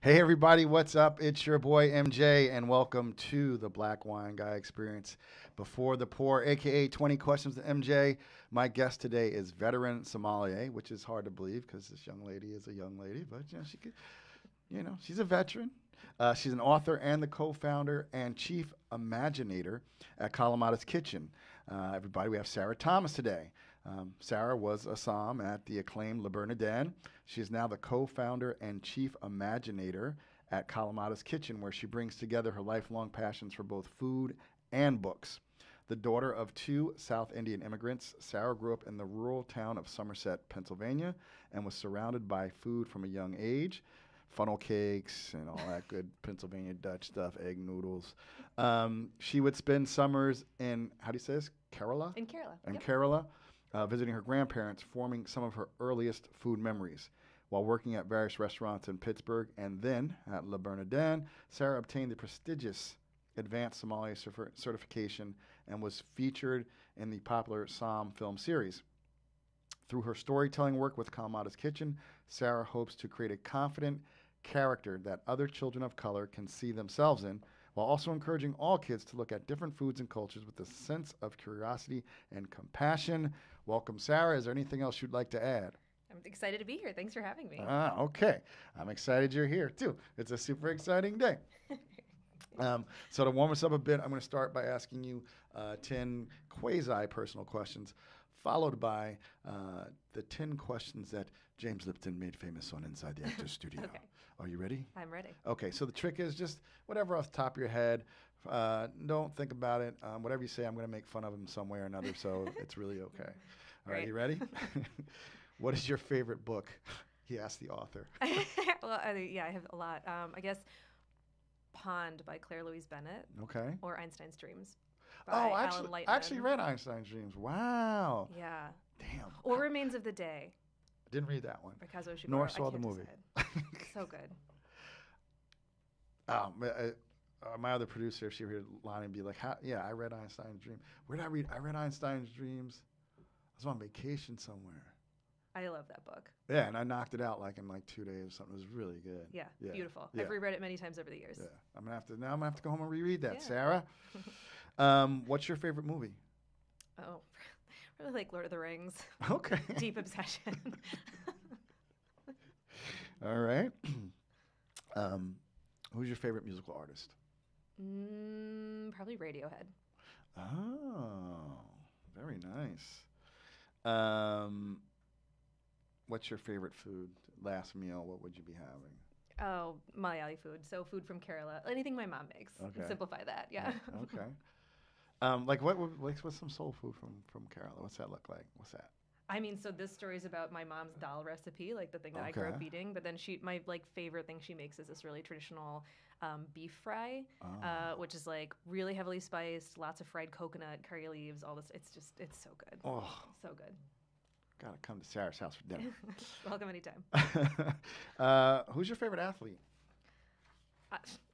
Hey everybody, what's up? It's your boy MJ, and welcome to the Black Wine Guy Experience Before the Pour, aka 20 Questions to MJ. My guest today is veteran sommelier, which is hard to believe because this young lady is a young lady, but she's a veteran. She's an author and the co-founder and chief imaginator at Kalamata's Kitchen. Everybody, we have Sarah Thomas today. Sarah was a SOMM at the acclaimed Bernardin. She is now the co-founder and chief imaginator at Kalamata's Kitchen, where she brings together her lifelong passions for both food and books. The daughter of two South Indian immigrants, Sarah grew up in the rural town of Somerset, Pennsylvania, and was surrounded by food from a young age. Funnel cakes and all that good Pennsylvania Dutch stuff, egg noodles. She would spend summers in, how do you say this? Kerala? In Kerala. In Yep. Kerala, visiting her grandparents, forming some of her earliest food memories. While working at various restaurants in Pittsburgh and then at Le Bernardin, Sarah obtained the prestigious Advanced Sommelier certification and was featured in the popular SOMM film series. Through her storytelling work with Kalamata's Kitchen, Sarah hopes to create a confident character that other children of color can see themselves in, while also encouraging all kids to look at different foods and cultures with a sense of curiosity and compassion. Welcome, Sarah. Is there anything else you'd like to add? I'm excited to be here. Thanks for having me. Okay. I'm excited you're here, too. It's a super exciting day. So to warm us up a bit, I'm going to start by asking you 10 quasi-personal questions, followed by the 10 questions that James Lipton made famous on Inside the Actors Studio. Okay. Are you ready? I'm ready. Okay, so the trick is just whatever off the top of your head. Don't think about it. Whatever you say, I'm going to make fun of him some way or another, so it's really okay. All right, Great. you ready? What is your favorite book? He asked the author. Well, yeah, I have a lot. I guess Pond by Claire Louise Bennett Okay. or Einstein's Dreams by Oh, Alan I Lightman. actually read Einstein's Dreams. Wow. Yeah. Damn. Or Remains of the Day I didn't read that one. by Kazuo Ishiguro. Nor I saw the can't movie. decide. So good. My other producer, she would line and be like, yeah, I read Einstein's Dream. Where did I read? I read Einstein's Dreams. I was on vacation somewhere. I love that book. Yeah, and I knocked it out in 2 days or something. It was really good. Yeah, beautiful. Yeah. I've reread it many times over the years. Yeah. I'm gonna have to go home and reread that, Yeah. Sarah. What's your favorite movie? Oh, really like Lord of the Rings. Okay. Deep obsession. All right. Who's your favorite musical artist? Probably Radiohead. Oh, very nice. What's your favorite food? Last meal, what would you be having? Oh, Malayali food. So food from Kerala. Anything my mom makes. Okay. Simplify that. Yeah. Okay. What's some soul food from Kerala? What's that look like? What's that? I mean, so this story is about my mom's dal recipe, like the thing that I grew up Okay. eating. But then my favorite thing she makes is this really traditional beef fry, Oh. which is like really heavily spiced, lots of fried coconut, curry leaves, all this. It's so good. Oh, So good. gotta come to Sarah's house for dinner. Welcome anytime. Who's your favorite athlete?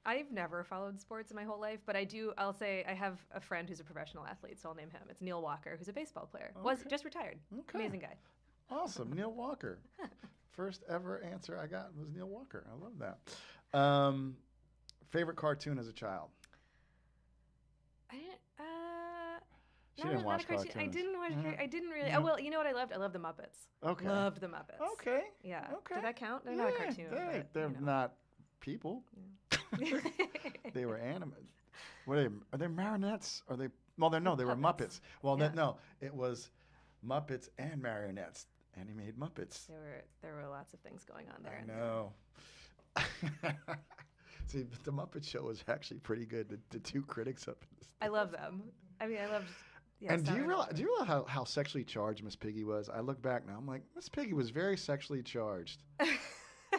I've never followed sports in my whole life, but I'll say I have a friend who's a professional athlete, so I'll name him. It's Neil Walker, who's a baseball player. Was Okay. just retired. Okay. Amazing guy. Awesome, Neil Walker. First ever answer I got was Neil Walker. I love that. Favorite cartoon as a child? I didn't, She not didn't a watch cartoon. I cartoons. didn't watch. Mhm. I didn't really. Yeah. Oh well, you know what I loved? I loved the Muppets. Okay. Loved the Muppets. Okay. Yeah. Okay. Did that count? They're not a cartoon. They're but, not people. They were animated. Are they marionettes? Are they? Well, they were Puppets. Muppets. Well, Yeah. no, it was Muppets and marionettes. Animated Muppets. There were lots of things going on there. I know. See, but the Muppet Show was actually pretty good. The two critics up in this. I love them. I mean, I loved. Yeah, And do you Saturday realize how sexually charged Miss Piggy was? I look back now, I'm like, Miss Piggy was very sexually charged.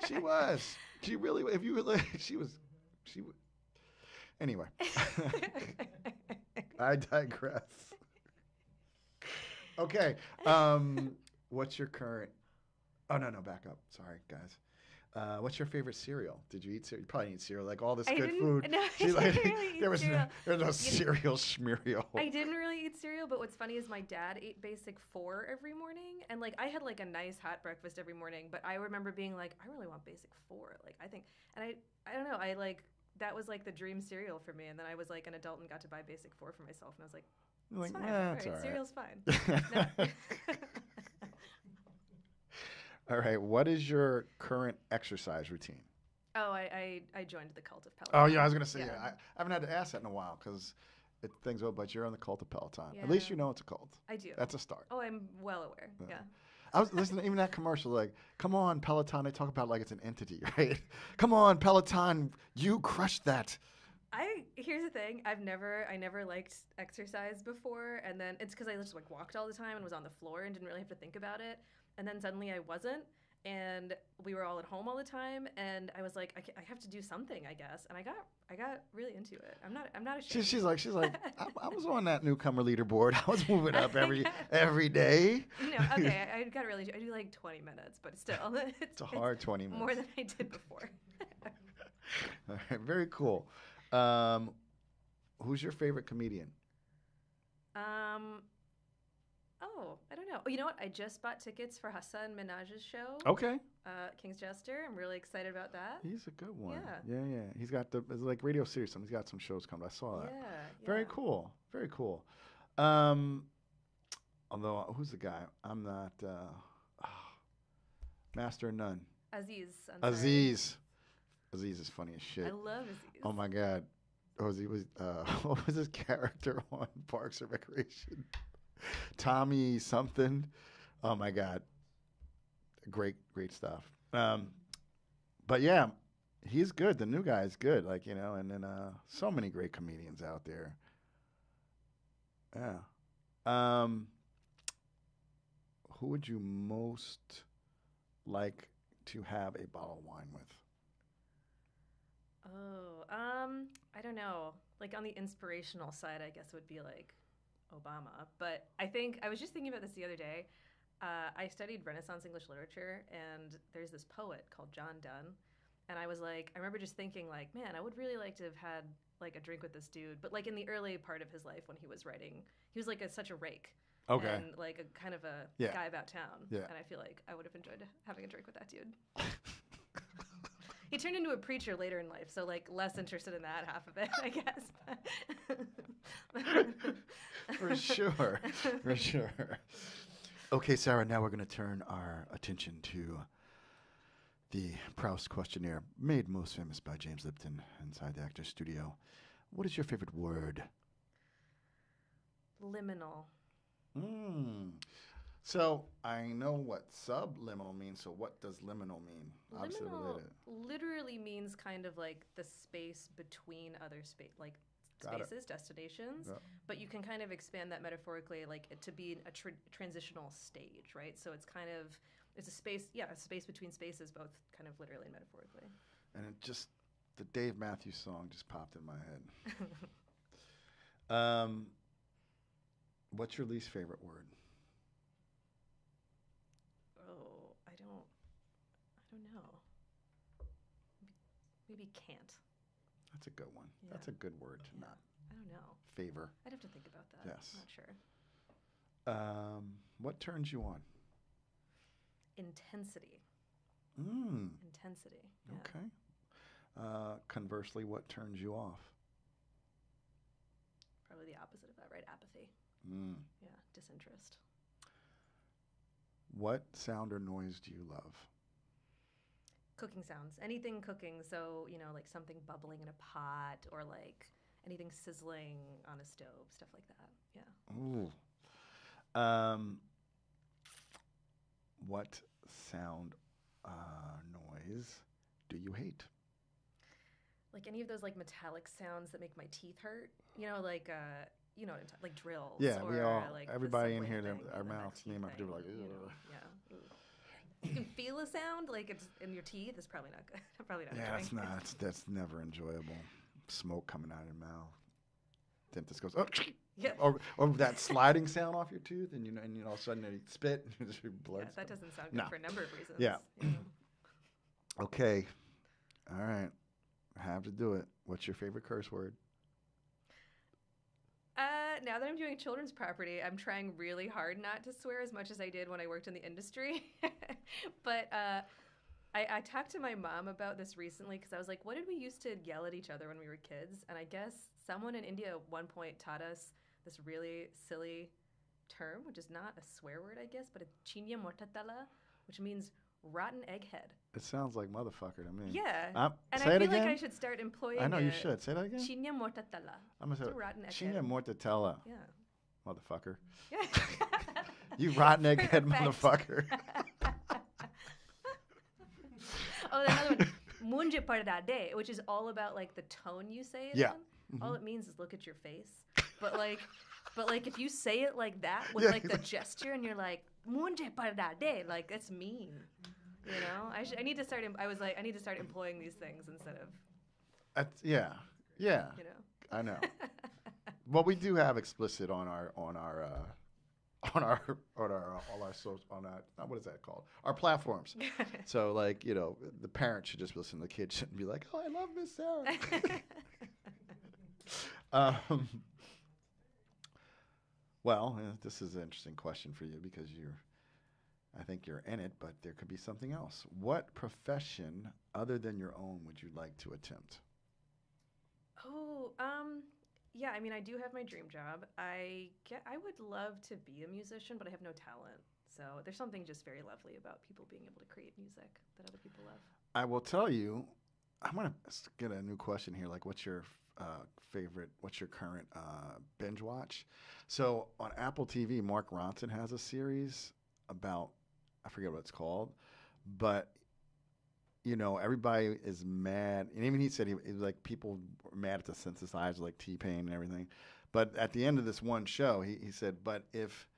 She was. She really. If you were, she was. Anyway, I digress. Okay. What's your current Oh, no, back up. Sorry, guys. What's your favorite cereal? Did you eat cereal? You probably eat cereal, like all this I good didn't. food. No, I She, didn't like, really there eat was no, cereal. there was no cereal schmearial. I didn't really eat cereal, but what's funny is my dad ate Basic 4 every morning, and like I had like a nice hot breakfast every morning. But I remember being like, I really want Basic 4. Like I think, and I don't know. I like that was like the dream cereal for me. And then I was like an adult and got to buy Basic 4 for myself, and I was like, You're it's like, fine. nah, All it's right, all right. cereal's fine. No. All right. What is your current exercise routine? Oh, I joined the cult of Oh, Peloton. yeah, I was going to say, Yeah. I haven't had to ask that in a while because things go, but you're on the cult of Peloton. Yeah. At least you know it's a cult. I do. That's a start. Oh, I'm well aware. Yeah. I was listening to even that commercial, like, come on, Peloton. They talk about it like it's an entity, right? Come on, Peloton. You crushed that. Here's the thing. I never liked exercise before, and then it's because I just like walked all the time and was on the floor and didn't really have to think about it. And then suddenly I wasn't, and we were all at home all the time, and I was like, I have to do something, I guess. And I got really into it. I'm not ashamed. She's like, I was on that newcomer leaderboard. I was moving up every day. No, okay, I do like 20 minutes, but still, It's a hard 20 minutes. More than I did before. All right, very cool. Who's your favorite comedian? Oh, I don't know. Oh, you know what? I just bought tickets for Hassan Minaj's show. Okay. King's Jester. I'm really excited about that. He's a good one. Yeah. Yeah. He's got it's like Radio City. He's got some shows coming. I saw that. Yeah. Very cool. Very cool. Although, who's the guy? I'm not. Master of None. Aziz. Aziz is funny as shit. I love Aziz. Oh my God. What was his character on Parks and Recreation? Tommy something. Oh my God. Great stuff. But yeah, he's good. The new guy is good. Like, and then so many great comedians out there. Yeah. Who would you most like to have a bottle of wine with? Oh, I don't know. Like on the inspirational side, I guess would be like Obama. But I think I was just thinking about this the other day. I studied Renaissance English literature, and there's this poet called John Donne. And I was like, I remember just thinking like, man, I would really like to have had like a drink with this dude. But like in the early part of his life when he was writing, he was like such a rake. Okay. And like a kind of a guy about town. Yeah. And I feel like I would have enjoyed having a drink with that dude. He turned into a preacher later in life, so like less interested in that half of it, I guess. For sure. Okay, Sarah, now we're going to turn our attention to the Proust questionnaire, made most famous by James Lipton inside the Actors Studio. What is your favorite word? Liminal. So I know what subliminal means, so what does liminal mean? Obviously Liminal related. literally means kind of like the space between other spaces, destinations, but you can kind of expand that metaphorically, like to be a transitional stage, right? So it's kind of a space between spaces, both kind of literally and metaphorically. And it just the Dave Matthews song just popped in my head. What's your least favorite word? Oh, I don't know. Maybe can't. That's a good one. Yeah. That's a good word to not I don't know. favor. I'd have to think about that. Yes. I'm not sure. What turns you on? Intensity. Intensity. Yeah. Okay. Conversely, what turns you off? Probably the opposite of that, right? Apathy. Yeah, disinterest. What sound or noise do you love? Cooking sounds. Anything cooking. So, like something bubbling in a pot or like anything sizzling on a stove, stuff like that. Yeah. Ooh. What sound, noise do you hate? Like any of those like metallic sounds that make my teeth hurt. Like like drills. Yeah, or, we all, like everybody in subway here, thing, our that mouths teeth name up to thing, like, Yeah. You can feel a sound like it's in your teeth. It's probably not good. Probably not. Yeah, enjoying it. that's never enjoyable. Smoke coming out of your mouth. dentist goes, oh, Yeah. or that sliding sound off your tooth, and all of a sudden you spit, and your blood. Yeah, that doesn't sound good for a number of reasons. Yeah. You know? Okay. All right. I have to do it. What's your favorite curse word? Now that I'm doing children's property, I'm trying really hard not to swear as much as I did when I worked in the industry. But I talked to my mom about this recently because I was like, what did we used to yell at each other when we were kids? And I guess someone in India at one point taught us this really silly term, which is not a swear word, I guess, but it's chinya mortatala, which means rotten egghead. It sounds like motherfucker to me. Yeah. And say I it feel again? like I should start employing I know you it. should. Say that again. Chinya mortatala. I'm gonna say rotten egghead. Chinya mortatella. Yeah. Motherfucker. Yeah. You rotten egghead Perfect. motherfucker. Oh, another one. Munje pardade, which is all about like the tone you say it Yeah. in. All it means is look at your face. But like if you say it like that with like the gesture and you're like munje pardade, like that's mean. You know? I need to start I need to start employing these things instead of Yeah. you know. I know. Well, we do have explicit on our what is that called? Our platforms. So like, the parents should just listen. The kids shouldn't be like, "Oh, I love Miss Sarah." Well, this is an interesting question for you because I think you're in it, but there could be something else. What profession other than your own would you like to attempt? Oh, yeah, I mean, I do have my dream job. I would love to be a musician, but I have no talent. So there's something just very lovely about people being able to create music that other people love. I will tell you, I'm going to get a new question here. Like, what's your what's your current binge watch? So on Apple TV, Mark Ronson has a series about, I forget what it's called, but everybody is mad. And even he said he was like, people were mad at the synthesizer, like T-Pain and everything. But at the end of this one show, he said, but if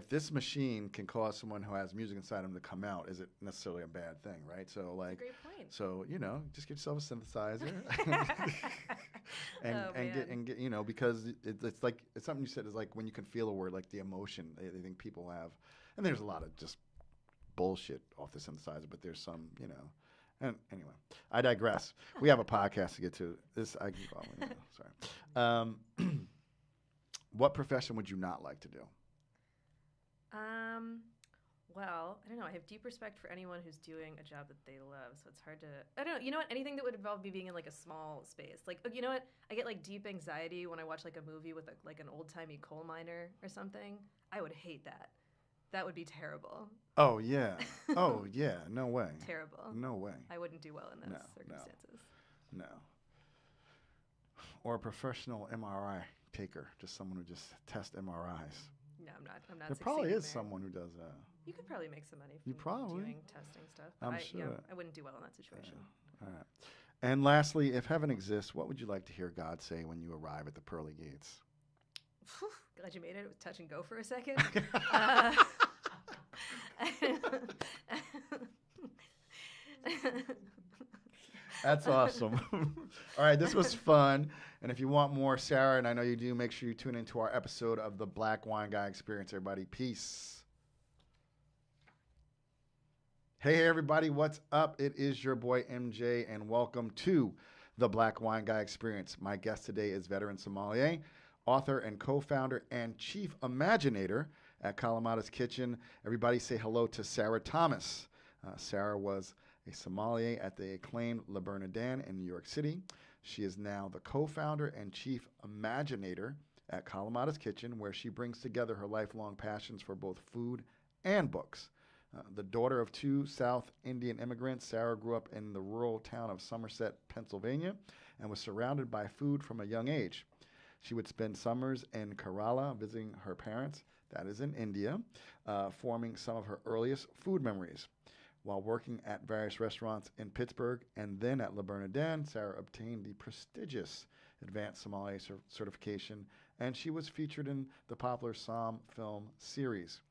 this machine can cause someone who has music inside them to come out, is it necessarily a bad thing, right? So like, That's a great point. So just get yourself a synthesizer, and get because it's like it's something you said is like when you can feel a word, like the emotion I think people have, and there's a lot of just bullshit off the synthesizer, but there's some And anyway, I digress. We have a podcast to get to. Sorry. What profession would you not like to do? Well, I don't know. I have deep respect for anyone who's doing a job that they love, so it's hard to. I don't know. You know what? Anything that would involve me being in like a small space. Like, you know what? I get like deep anxiety when I watch like a movie with like an old timey coal miner or something. I would hate that. That would be terrible. Oh yeah. Oh yeah. No way. Terrible. No way. I wouldn't do well in those circumstances. No. Or a professional MRI taker, just someone who just tests MRIs. No, I'm not. There probably is there. someone who does that. You could probably make some money You from probably. doing testing stuff. But I'm sure. I wouldn't do well in that situation. All right. And lastly, if heaven exists, what would you like to hear God say when you arrive at the pearly gates? Whew, glad you made it. It was touch and go for a second. That's awesome. All right, this was fun. And if you want more Sarah, and I know you do, make sure you tune into our episode of the Black Wine Guy Experience, everybody. Peace. Hey, everybody, what's up? It is your boy MJ, and welcome to the Black Wine Guy Experience. My guest today is veteran sommelier, author and co-founder and chief imaginator at Kalamata's Kitchen. Everybody say hello to Sarah Thomas. Sarah was a sommelier at the acclaimed Bernardin in New York City. She is now the co-founder and chief imaginator at Kalamata's Kitchen, where she brings together her lifelong passions for both food and books. The daughter of two South Indian immigrants, Sarah grew up in the rural town of Somerset, Pennsylvania, and was surrounded by food from a young age. She would spend summers in Kerala visiting her parents, that is in India, forming some of her earliest food memories. While working at various restaurants in Pittsburgh and then at Le Bernardin, Sarah obtained the prestigious Advanced Sommelier certification, and she was featured in the popular SOMM film series.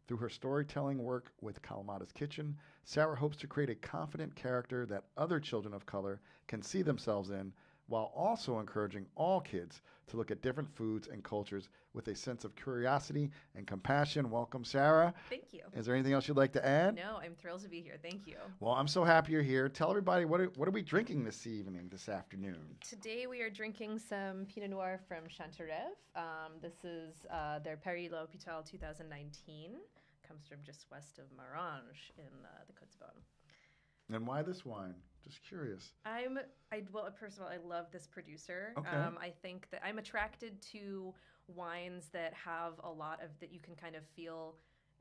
Through her storytelling work with Kalamata's Kitchen, Sarah hopes to create a confident character that other children of color can see themselves in while also encouraging all kids to look at different foods and cultures with a sense of curiosity and compassion. Welcome, Sarah. Thank you. Is there anything else you'd like to add? No, I'm thrilled to be here. Thank you. Well, I'm so happy you're here. Tell everybody, what are we drinking this evening, this afternoon? Today we are drinking some Pinot Noir from Chanterev. This is their Paris L'Hôpital 2019. Comes from just west of Marange in the Côtes-de-Beaune. And why this wine? Just curious. Well, first of all, I love this producer. Okay. I think that I'm attracted to wines that have a lot of, that you can kind of feel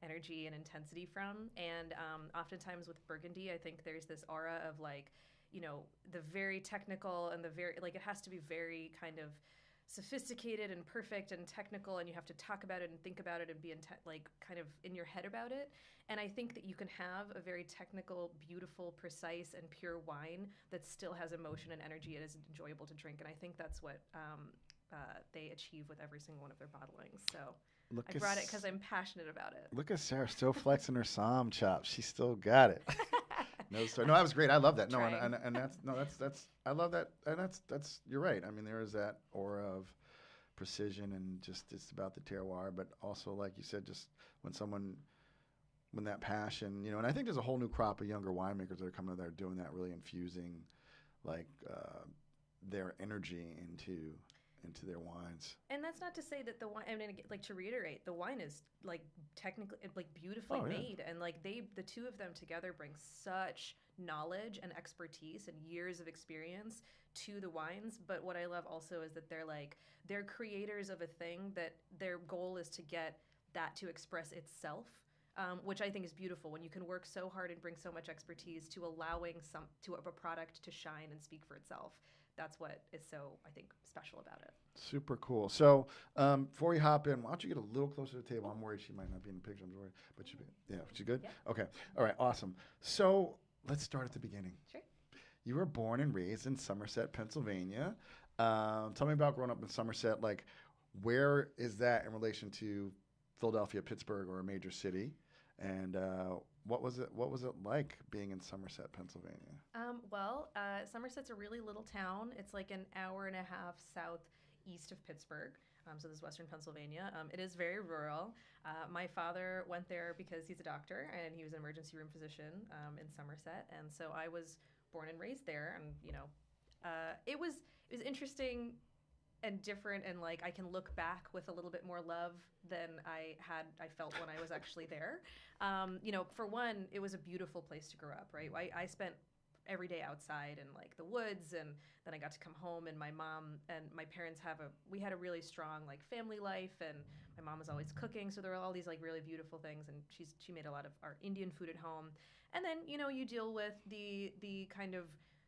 energy and intensity from. And oftentimes with Burgundy, I think there's this aura of like, you know, the very technical and the very, like, it has to be very kind of sophisticated and perfect and technical, and you have to talk about it and think about it and be like kind of in your head about it. And I think that you can have a very technical, beautiful, precise, and pure wine that still has emotion and energy and is enjoyable to drink. And I think that's what they achieve with every single one of their bottlings. So I brought it because I'm passionate about it. Look at Sarah still flexing her SOMM chops. She still got it. No, sorry. No, that was great. I love that. No, and that's I love that, and that's you're right. I mean, there is that aura of precision and just it's about the terroir, but also like you said, just when that passion, you know. And I think there's a whole new crop of younger winemakers that are coming out there doing that, really infusing like their energy into their wines. And that's not to say that the wine, I mean, like, to reiterate, the wine is like technically, like, beautifully made, and like the two of them together bring such knowledge and expertise and years of experience to the wines. But what I love also is that they're creators of a thing that their goal is to get that to express itself. Which I think is beautiful when you can work so hard and bring so much expertise to allowing a product to shine and speak for itself. That's what is so, I think, special about it. Super cool. So before we hop in, why don't you get a little closer to the table? I'm worried she might not be in the picture. I'm worried, but she's good? Yeah. Okay. All right. Awesome. So let's start at the beginning. Sure. You were born and raised in Somerset, Pennsylvania. Tell me about growing up in Somerset. Like, where is that in relation to Philadelphia, Pittsburgh, or a major city? And what was it like being in Somerset, Pennsylvania? Somerset's a really little town. It's like an hour and a half southeast of Pittsburgh. So this is Western Pennsylvania. It is very rural. My father went there because he's a doctor and he was an emergency room physician in Somerset. And so I was born and raised there. And, you know, it was interesting and different, and like I can look back with a little bit more love than I felt when I was actually there. You know, for one, it was a beautiful place to grow up, right? I spent every day outside in like the woods, and then I got to come home, and my mom and my parents we had a really strong like family life, and my mom was always cooking, so there were all these like really beautiful things, and she made a lot of our Indian food at home. And then, you know, you deal with the kind of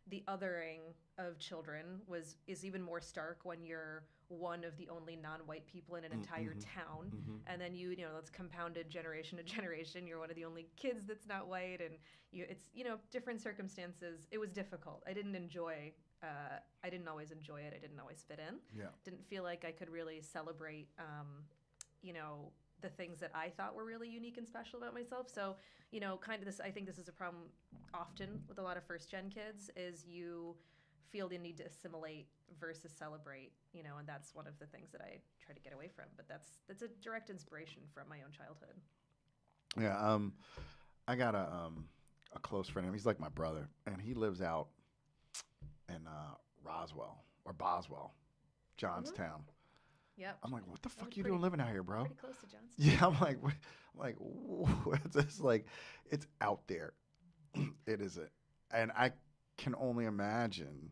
the othering of children is even more stark when you're one of the only non-white people in an entire town. And then you know, it's compounded generation to generation. You're one of the only kids that's not white, and it's, you know, different circumstances. It was difficult. I didn't always enjoy it. I didn't always fit in. Yeah. Didn't feel like I could really celebrate, you know, the things that I thought were really unique and special about myself. So, you know, kind of this, I think this is a problem often with a lot of first-gen kids, is you feel the need to assimilate versus celebrate, you know, and that's one of the things that I try to get away from. But that's a direct inspiration from my own childhood. Yeah, I got a close friend. He's like my brother, and he lives out in Roswell or Boswell, Johnstown. Yep. I'm like, what the fuck you doing living out here, bro? Pretty close to Johnstown. Yeah, I'm like, it's like, it's out there. It is and I can only imagine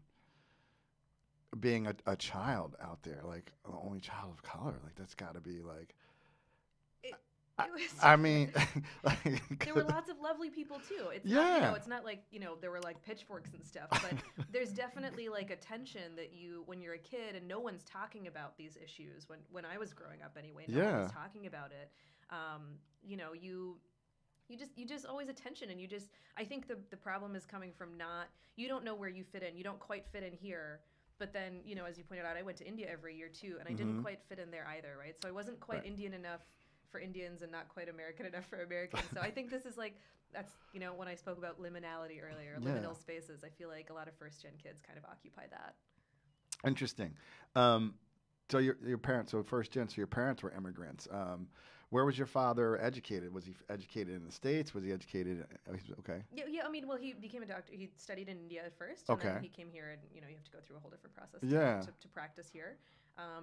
being a child out there, like the only child of color. Like that's got to be like. I mean, like, there were lots of lovely people too. It's not, you know, it's not like, you know, there were like pitchforks and stuff, but there's definitely like a tension that when you're a kid and no one's talking about these issues. When I was growing up anyway, no one was talking about it. You know, you just always a tension, and I think the problem is coming from you don't know where you fit in. You don't quite fit in here. But then, you know, as you pointed out, I went to India every year too, and I didn't quite fit in there either, right? So I wasn't quite Indian enough for Indians and not quite American enough for Americans. So I think this is like, that's, you know, when I spoke about liminality earlier, liminal spaces, I feel like a lot of first-gen kids kind of occupy that. Interesting. So your parents, so first gen, so your parents were immigrants. Where was your father educated? Was he educated in the States? Was he educated? Okay. Yeah. I mean, well, he became a doctor. He studied in India at first, and Okay. then he came here, and you have to go through a whole different process Yeah. to practice here.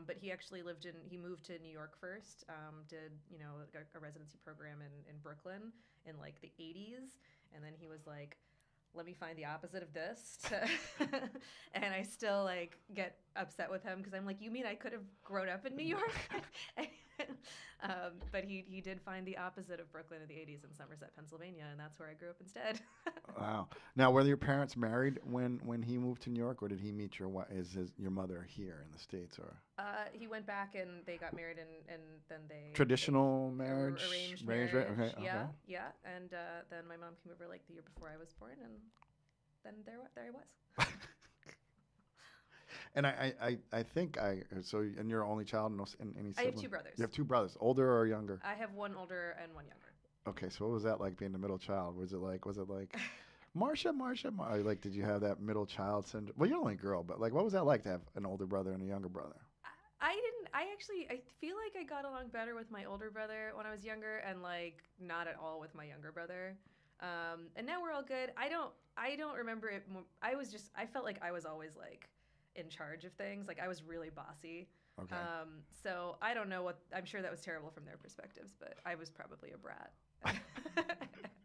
But he actually he moved to New York first, did a residency program in Brooklyn in like the 80s, and then he was like, let me find the opposite of this. And I still like get upset with him because I'm like, you mean I could have grown up in New York? But he did find the opposite of Brooklyn in the 80s in Somerset, Pennsylvania, and that's where I grew up instead. Wow. Now, were your parents married when he moved to New York, or did he meet your mother here in the States, or? He went back and they got married, and then Traditional marriage? Arranged marriage. marriage. Okay. Yeah, Okay. yeah. And then my mom came over like the year before I was born, and then there I was. And I think and you're only child, and any siblings? I have two brothers. You have two brothers, older or younger? I have one older and one younger. Okay, so what was that like being the middle child? Was it like Marsha? Like, did you have that middle child syndrome? Well, you're only a girl, but like, what was that like to have an older brother and a younger brother? I feel like I got along better with my older brother when I was younger, and like not at all with my younger brother. And now we're all good. I don't remember it. I felt like I was always like in charge of things. Like I was really bossy. Okay. So I don't know I'm sure that was terrible from their perspectives, but I was probably a brat.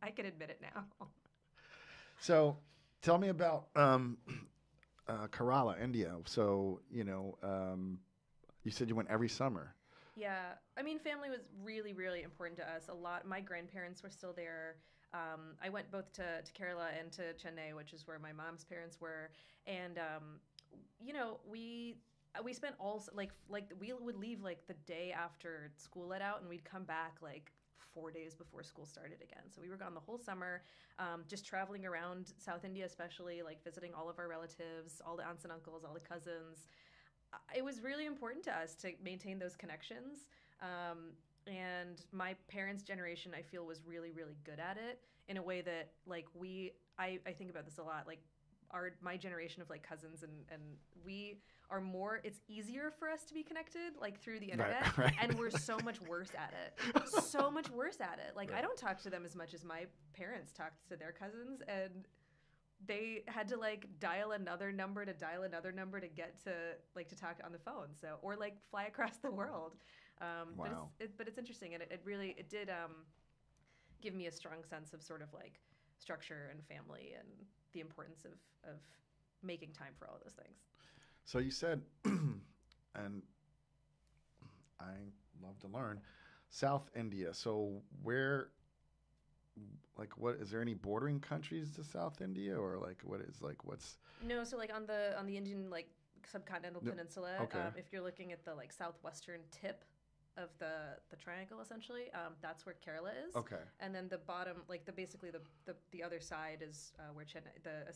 I can admit it now. So tell me about Kerala, India. So, you said you went every summer. Yeah. I mean, family was really, really important to us. My grandparents were still there. I went both to Kerala and to Chennai, which is where my mom's parents were. And, we spent we would leave like the day after school let out, and we'd come back like 4 days before school started again. So we were gone the whole summer, just traveling around South India, especially like visiting all of our relatives, all the aunts and uncles, all the cousins. It was really important to us to maintain those connections. And my parents' generation, I feel, was really, really good at it in a way that like I think about this a lot. Like my generation of like cousins and we are more, it's easier for us to be connected like through the internet, right. And we're so much worse at it. So much worse at it. Like, right. I don't talk to them as much as my parents talked to their cousins, and they had to like dial another number to get to talk on the phone. So, or like fly across the world. Wow. But it's interesting, and it did give me a strong sense of sort of like structure and family and the importance of making time for all of those things. So you said, and I love to learn, South India. So what is there any bordering countries to South India, or like what's? No, so like on the Indian like subcontinental peninsula, okay. If you're looking at the like southwestern tip of the triangle, essentially, that's where Kerala is. Okay. And then the bottom, like the other side is where Chennai, the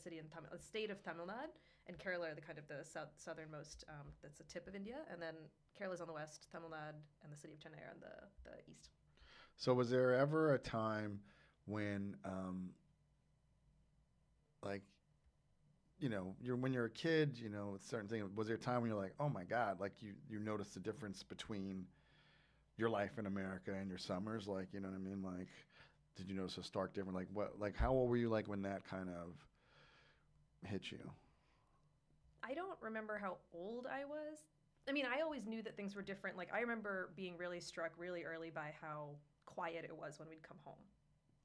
state of Tamil Nadu, and Kerala are the kind of the southernmost. That's the tip of India, and then Kerala's on the west, Tamil Nadu and the city of Chennai are on the east. So was there ever a time when, when you're a kid, certain things? Was there a time when you're like, oh my God, like you noticed the difference between your life in America and your summers, like, you know what I mean? Like, did you notice a stark difference? Like, how old were you, like, when that kind of hit you? I don't remember how old I was. I mean, I always knew that things were different. Like, I remember being really struck really early by how quiet it was when we'd come home.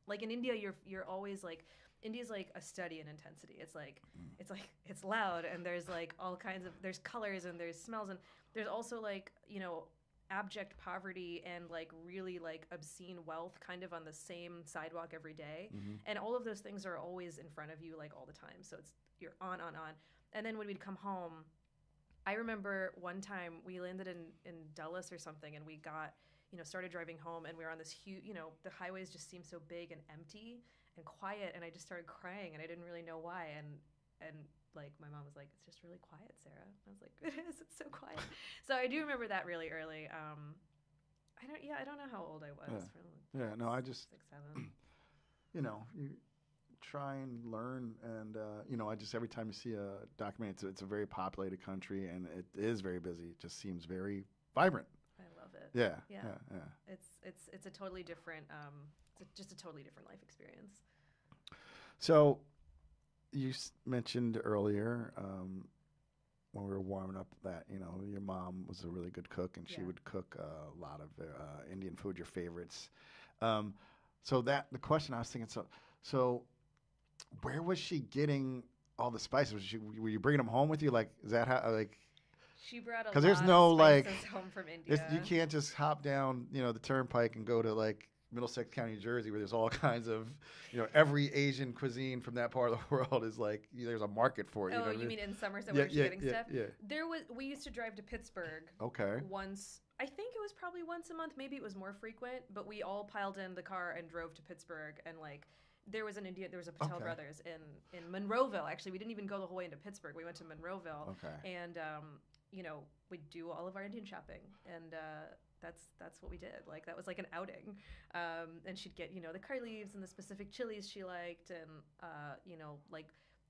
Like in India, you're always like, India's like a study in intensity. It's loud, and there's like all kinds of, there's colors and there's smells, and there's also like, abject poverty and like really like obscene wealth kind of on the same sidewalk every day. Mm-hmm. And all of those things are always in front of you like all the time. So you're on. And then when we'd come home, I remember one time we landed in Dulles or something, and we got, started driving home, and we were on this huge, the highways just seemed so big and empty and quiet, and I just started crying, and I didn't really know why. And like my mom was like, "It's just really quiet, Sarah." I was like, "It is. It's so quiet." So I do remember that really early. I don't know how old I was. Yeah. No, I just 6, 7. You try and learn. And I just every time you see a documentary, it's a very populated country, and it is very busy. It just seems very vibrant. I love it. Yeah. It's a totally different just a totally different life experience. So you mentioned earlier when we were warming up that your mom was a really good cook, and she would cook a lot of Indian food, your favorites. So the question I was thinking, so where was she getting all the spices? Were you bringing them home with you? Like, is that how like? She brought a lot Because there's no of spices home from India. You can't just hop down the turnpike and go to like Middlesex County, New Jersey, where there's all kinds of every Asian cuisine from that part of the world is like there's a market for it. Oh, you mean in Somerset where she's getting stuff? Yeah. We used to drive to Pittsburgh. Okay. Once, I think it was probably once a month. Maybe it was more frequent, but we all piled in the car and drove to Pittsburgh, and like there was a Patel Brothers in Monroeville. Actually, we didn't even go the whole way into Pittsburgh. We went to Monroeville. Okay. And we'd do all of our Indian shopping, and that's what we did. Like that was like an outing. And she'd get the curry leaves and the specific chilies she liked, and like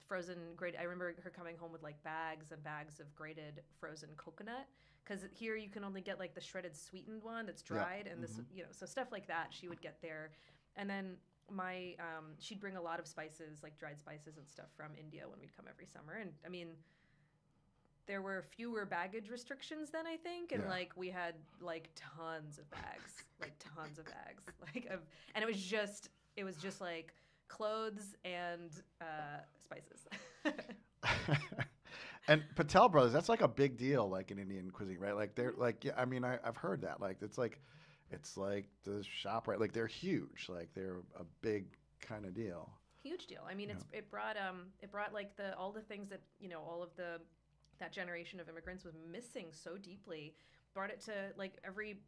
frozen grated. I remember her coming home with like bags and bags of grated frozen coconut, because here you can only get like the shredded sweetened one that's dried, and this so stuff like that she would get there. And then she'd bring a lot of spices, like dried spices and stuff from India when we'd come every summer. And I mean, there were fewer baggage restrictions then, I think, and like we had like tons of bags, and it was just like clothes and spices. And Patel Brothers, that's like a big deal, like in Indian cuisine, right? Like they're like, I mean, I've heard that, like it's like the shop, right? Like they're huge, like they're a big kind of deal. Huge deal. I mean, it brought like all the things that all of that generation of immigrants was missing so deeply. Brought it to like every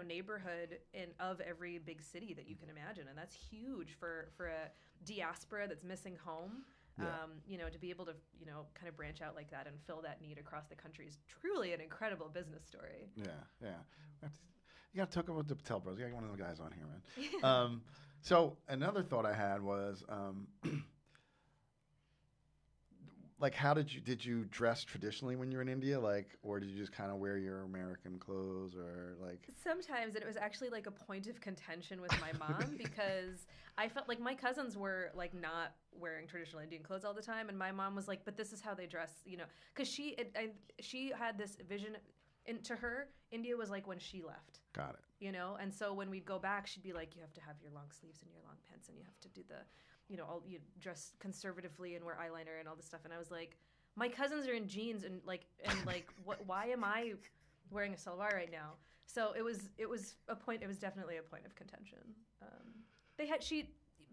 neighborhood of every big city that you can imagine, and that's huge for a diaspora that's missing home. To be able to kind of branch out like that and fill that need across the country is truly an incredible business story. Yeah. You got to talk about the Patel Brothers. You got one of those guys on here, man. So another thought I had was, like, how did you dress traditionally when you were in India? Like, or did you just kind of wear your American clothes, or like? Sometimes, and it was actually like a point of contention with my mom because I felt like my cousins were like not wearing traditional Indian clothes all the time, and my mom was like, "But this is how they dress," because she had this vision. To her, India was like when she left. Got it. And so when we'd go back, she'd be like, "You have to have your long sleeves and your long pants, and you have to do the." You dress conservatively and wear eyeliner and all this stuff. And I was like, my cousins are in jeans and what? Why am I wearing a salwar right now? So it was definitely a point of contention.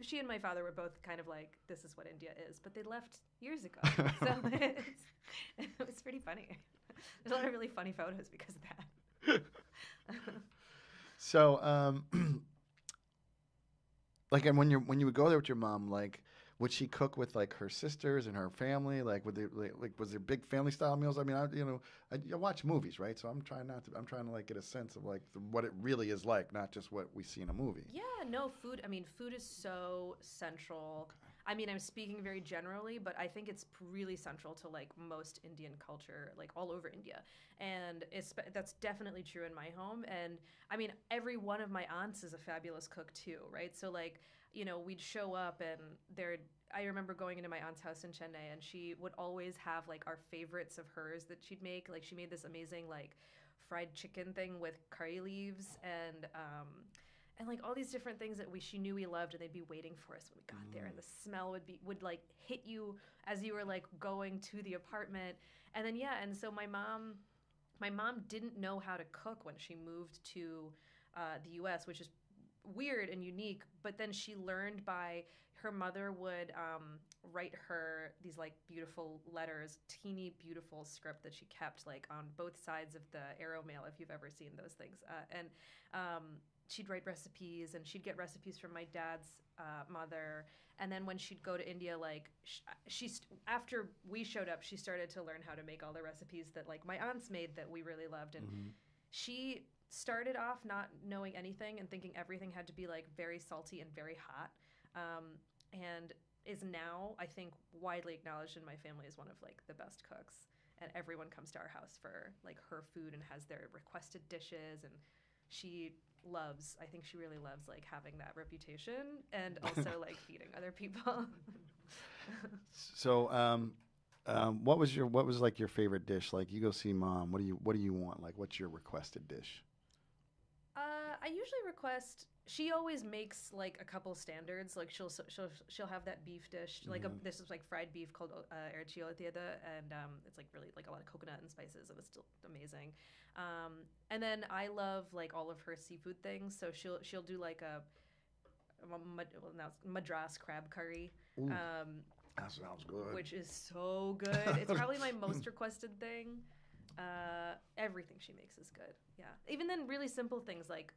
She and my father were both kind of like, this is what India is, but they left years ago. So it was pretty funny. There's a lot of really funny photos because of that. So, like, and when you would go there with your mom, like, would she cook with like her sisters and her family? Like, was there big family style meals? I mean, I watch movies, right? So I'm trying to like get a sense of like what it really is like, not just what we see in a movie. Yeah, no, food. I mean, food is so central. Okay. I mean, I'm speaking very generally, but I think it's really central to like most Indian culture, like all over India. And that's definitely true in my home. And I mean, every one of my aunts is a fabulous cook too, right? So like, we'd show up and I remember going into my aunt's house in Chennai, and she would always have like our favorites of hers that she'd make. Like she made this amazing like fried chicken thing with curry leaves and like all these different things that she knew we loved, and they'd be waiting for us when we got there, and the smell would like hit you as you were like going to the apartment. And then and so my mom didn't know how to cook when she moved to the US, which is weird and unique, but then she learned by her mother would write her these like beautiful letters, teeny beautiful script that she kept like on both sides of the arrow mail, if you've ever seen those things, and she'd write recipes, and she'd get recipes from my dad's mother. And then when she'd go to India, like after we showed up, she started to learn how to make all the recipes that like my aunts made that we really loved. And she started off not knowing anything and thinking everything had to be like very salty and very hot. And is now, I think, widely acknowledged in my family as one of like the best cooks. And everyone comes to our house for like her food and has their requested dishes, and I think she really loves like having that reputation and also like feeding other people. So, what was like your favorite dish? Like you go see mom, what do you want? Like what's your requested dish? I usually request. She always makes like a couple standards. Like she'll have that beef dish. Like this is like fried beef called arrachiotieda, and it's like really like a lot of coconut and spices, and it's still amazing. And then I love like all of her seafood things. So she'll do like now it's Madras crab curry. Ooh, that sounds good. Which is so good. It's probably my most requested thing. Everything she makes is good. Yeah. Even then, really simple things like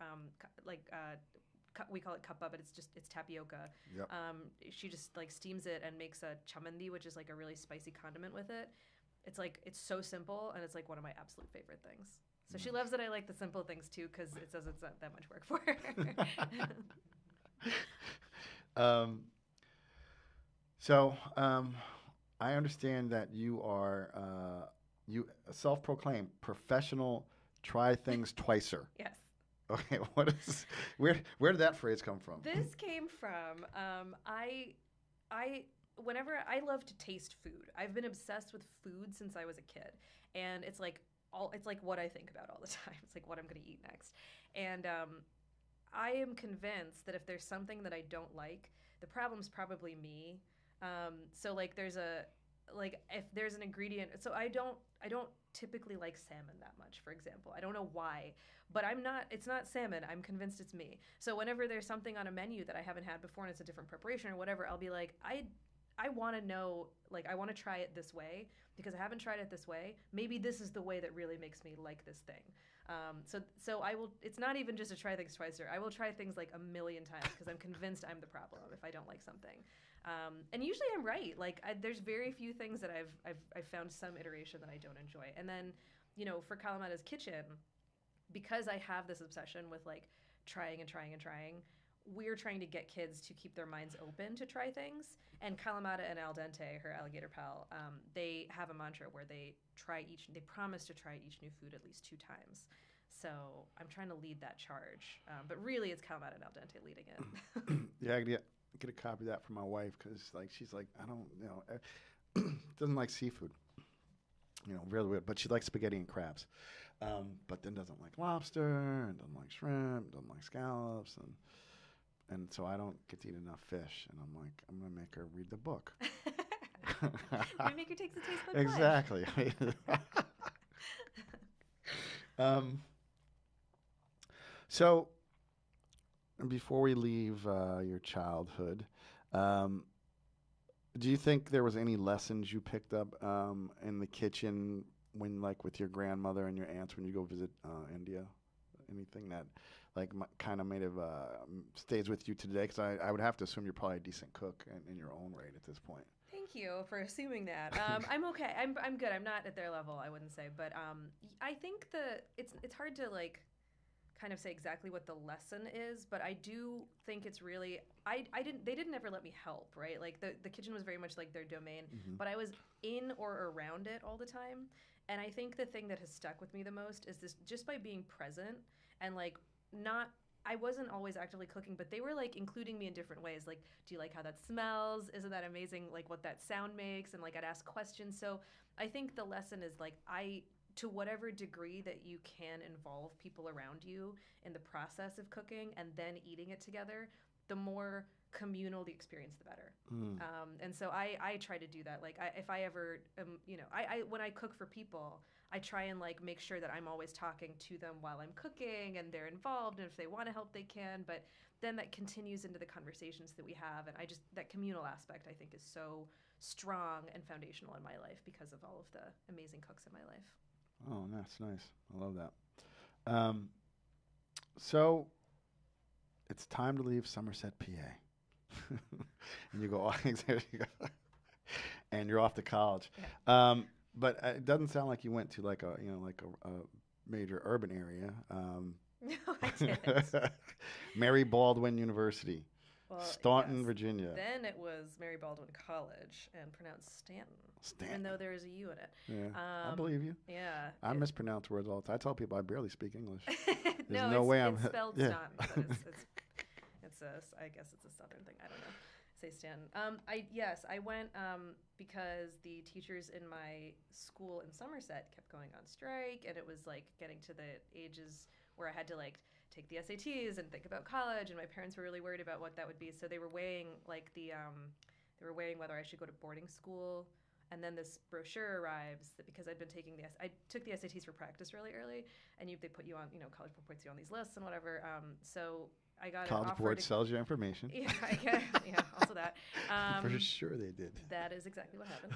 we call it kappa, but it's tapioca. Yep. She just like steams it and makes a chamandi, which is like a really spicy condiment with it. It's so simple, and it's like one of my absolute favorite things. So she loves that I like the simple things too, because it says it's not that much work for her. So I understand that you are you self-proclaimed professional try things twicer. Yes. Okay, where did that phrase come from? This came from whenever I love to taste food. I've been obsessed with food since I was a kid, and it's like what I think about all the time. It's like what I'm going to eat next, and I am convinced that if there's something that I don't like, the problem's probably me. So like if there's an ingredient, so I don't typically like salmon that much, for example. I don't know why, but it's not salmon. I'm convinced it's me. So whenever there's something on a menu that I haven't had before and it's a different preparation or whatever, I'll be like, I want to know, like, I want to try it this way because I haven't tried it this way. Maybe this is the way that really makes me like this thing. So I will, it's not even just to try things twice, I will try things like a million times because I'm convinced I'm the problem if I don't like something. And usually I'm right. Like there's very few things that I've found some iteration that I don't enjoy. And then, for Kalamata's kitchen, because I have this obsession with like trying and trying and trying, we're trying to get kids to keep their minds open to try things. And Kalamata and Al Dente, her alligator pal, they have a mantra where they promise to try each new food at least 2 times. So I'm trying to lead that charge. But really it's Kalamata and Al Dente leading it. Yeah, I get a copy of that from my wife because like she's like, I don't, doesn't like seafood. Really weird. But she likes spaghetti and crabs. But then doesn't like lobster and doesn't like shrimp, doesn't like scallops, and so I don't get to eat enough fish. And I'm like, I'm gonna make her read the book. You make her take the taste bud. Exactly. So before we leave your childhood, do you think there was any lessons you picked up in the kitchen when, like, with your grandmother and your aunts when you go visit India? Anything that, like, kind of made stays with you today? Because I would have to assume you're probably a decent cook in your own right at this point. Thank you for assuming that. I'm okay. I'm good. I'm not at their level, I wouldn't say, but I think it's hard to like kind of say exactly what the lesson is, but I do think it's really they didn't ever let me help, right? Like the kitchen was very much like their domain, but I was in or around it all the time. And I think the thing that has stuck with me the most is this, just by being present and like I wasn't always actively cooking, but they were like including me in different ways. Like, do you like how that smells? Isn't that amazing? Like what that sound makes? And like I'd ask questions. So I think the lesson is like to whatever degree that you can involve people around you in the process of cooking and then eating it together, the more communal the experience, the better. And so I try to do that. Like if I ever, when I cook for people, I try and like make sure that I'm always talking to them while I'm cooking and they're involved. And if they want to help, they can. But then that continues into the conversations that we have. And that communal aspect, I think, is so strong and foundational in my life because of all of the amazing cooks in my life. Oh, that's nice. I love that. So it's time to leave Somerset, PA. And you go, and you're off to college. Yeah. But it doesn't sound like you went to like a major urban area. No, I didn't. Mary Baldwin University. Well, Staunton, yes. Virginia. Then it was Mary Baldwin College and pronounced Stanton. Even though there is a U in it. Yeah, I believe you. Yeah. I mispronounce words all the time. I tell people I barely speak English. No, no way it's spelled yeah. Stanton, but I guess it's a Southern thing. I don't know. Say Stanton. I went because the teachers in my school in Somerset kept going on strike, and it was like getting to the ages where I had to like take the SATs and think about college, and my parents were really worried about what that would be. So they were weighing like they were weighing whether I should go to boarding school. And then this brochure arrives that because I'd been taking I took the SATs for practice really early, and they put you on, College Board puts you on these lists and whatever. So I got an offer. College Board sells your information. Yeah, also that. For sure they did. That is exactly what happened.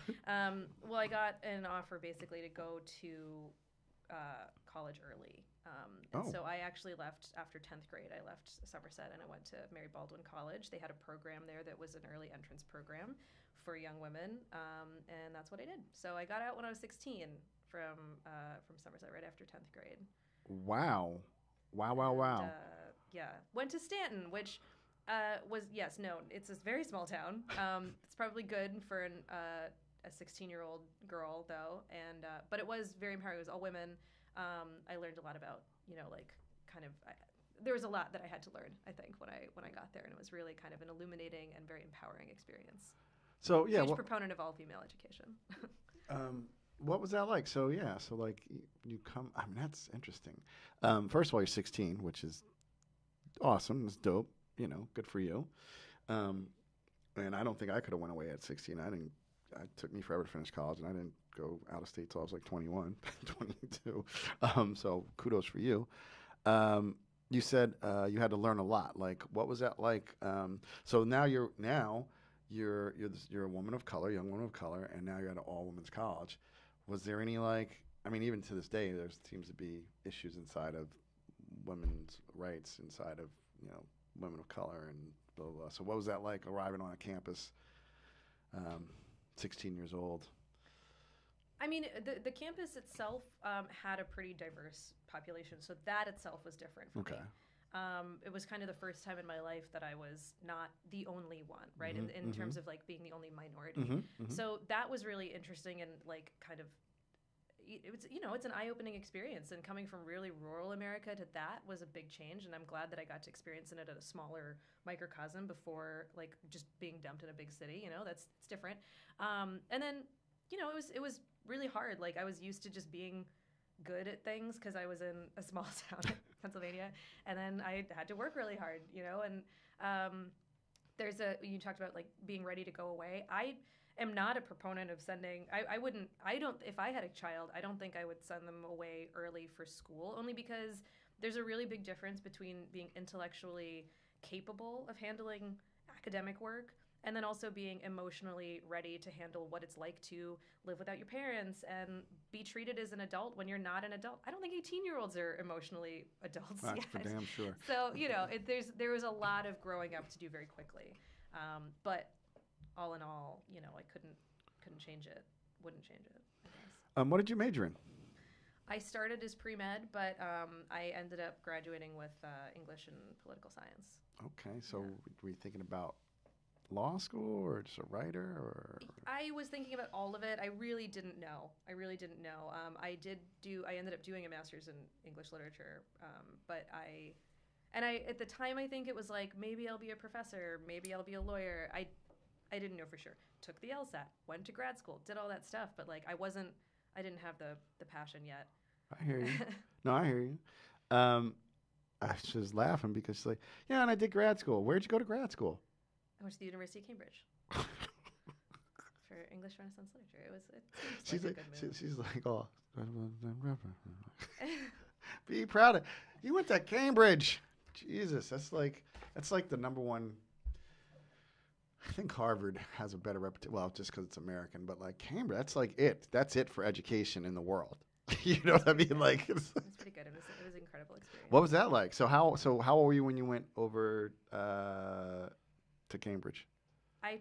Well, I got an offer basically to go to college early. So I actually left after 10th grade. I left Somerset and I went to Mary Baldwin College. They had a program there that was an early entrance program for young women, and that's what I did. So I got out when I was 16 from Somerset right after 10th grade. Wow. Yeah, went to Stanton, which it's a very small town. It's probably good for a 16-year-old girl though, and but it was very empowering. It was all women. I learned a lot about there was a lot that I had to learn, I think, when I got there, and it was really kind of an illuminating and very empowering experience. So yeah, huge proponent of all female education. What was that like? So like you come. I mean, that's interesting. First of all, you're 16, which is awesome. It's dope. Good for you. And I don't think I could have went away at 16. It took me forever to finish college, and I didn't go out of state till I was like 21, 22. So kudos for you. You said you had to learn a lot. Like, what was that like? So now you're a woman of color, young woman of color, and now you're at an all-women's college. Was there any even to this day, there seems to be issues inside of women's rights, inside of women of color, and blah, blah, blah. So what was that like arriving on a campus, 16 years old? I mean, the campus itself had a pretty diverse population, so that itself was different for me. It was kind of the first time in my life that I was not the only one, right? In terms of like being the only minority. So that was really interesting and like kind of, it's an eye-opening experience. And coming from really rural America to that was a big change. And I'm glad that I got to experience it at a smaller microcosm before like just being dumped in a big city. It's different. And then, it was really hard. Like I was used to just being good at things because I was in a small town in Pennsylvania, and then I had to work really hard, and you talked about like being ready to go away. I am not a proponent of sending, if I had a child, I don't think I would send them away early for school, only because there's a really big difference between being intellectually capable of handling academic work and then also being emotionally ready to handle what it's like to live without your parents and be treated as an adult when you're not an adult. I don't think 18-year-olds are emotionally adults yet. That's for damn sure. So, there was a lot of growing up to do very quickly. But all in all, I couldn't change it. Wouldn't change it, I guess. What did you major in? I started as pre-med, but I ended up graduating with English and political science. Okay, so were you thinking about law school or just a writer or? I was thinking about all of it. I really didn't know. I ended up doing a master's in English literature, but I at the time I think it was like maybe I'll be a professor, maybe I'll be a lawyer. I didn't know for sure. Took the LSAT, went to grad school, did all that stuff, but like I didn't have the passion yet. I hear you. No, I hear you. I was just laughing because she's like, yeah, and I did grad school. Where'd you go to grad school? I went to the University of Cambridge for English Renaissance literature. She's like, oh, be proud of. You went to Cambridge. Jesus, that's like the number one. I think Harvard has a better reputation. Well, just because it's American, but like Cambridge, that's like it. That's it for education in the world. You know what I mean? Like it was pretty good. It was an incredible experience. What was that like? So how old were you when you went over to Cambridge? I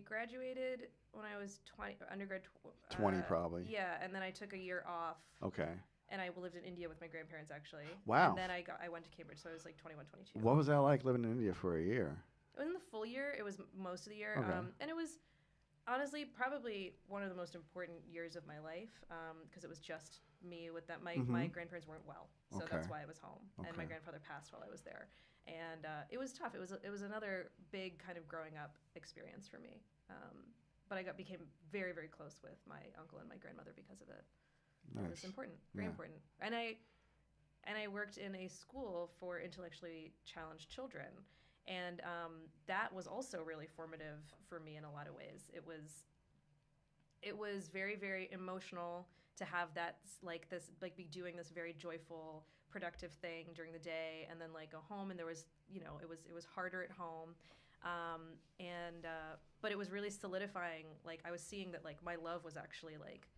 graduated when I was 20, undergrad. 20 probably. Yeah, and then I took a year off. Okay. And I lived in India with my grandparents actually. Wow. And then I went to Cambridge, so I was like 21, 22. What was that like living in India for a year? It wasn't the full year. It was most of the year. Okay. And it was honestly probably one of the most important years of my life because it was just me with that. My grandparents weren't well, so that's why I was home. And my grandfather passed while I was there. And it was tough. It was another big kind of growing up experience for me. But I became very, very close with my uncle and my grandmother because of it. Nice. It was important, very important. And I worked in a school for intellectually challenged children. And that was also really formative for me in a lot of ways. It was very, very emotional to have that, like be doing this very joyful, productive thing during the day, and then like go home, and there was, it was harder at home, but it was really solidifying. Like I was seeing that like my love was actually like,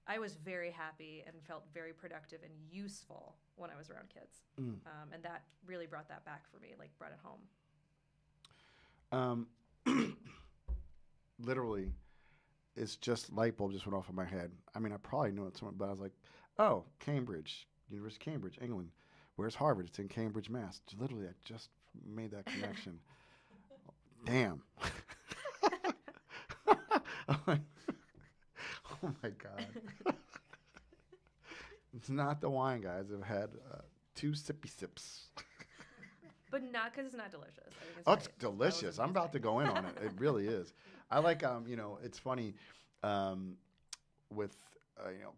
I was very happy and felt very productive and useful when I was around kids, and that really brought that back for me, like brought it home. Literally, it's just light bulb just went off in my head. I mean, I probably knew it somewhere, but I was like, oh, Cambridge, University of Cambridge, England. Where's Harvard? It's in Cambridge, Mass. Literally, I just made that connection. Damn. Oh my God. It's not the wine, guys. I've had 2 sippy sips. But not because it's not delicious. I think it's delicious. I'm about to go in on it. It really is. I like, it's funny with,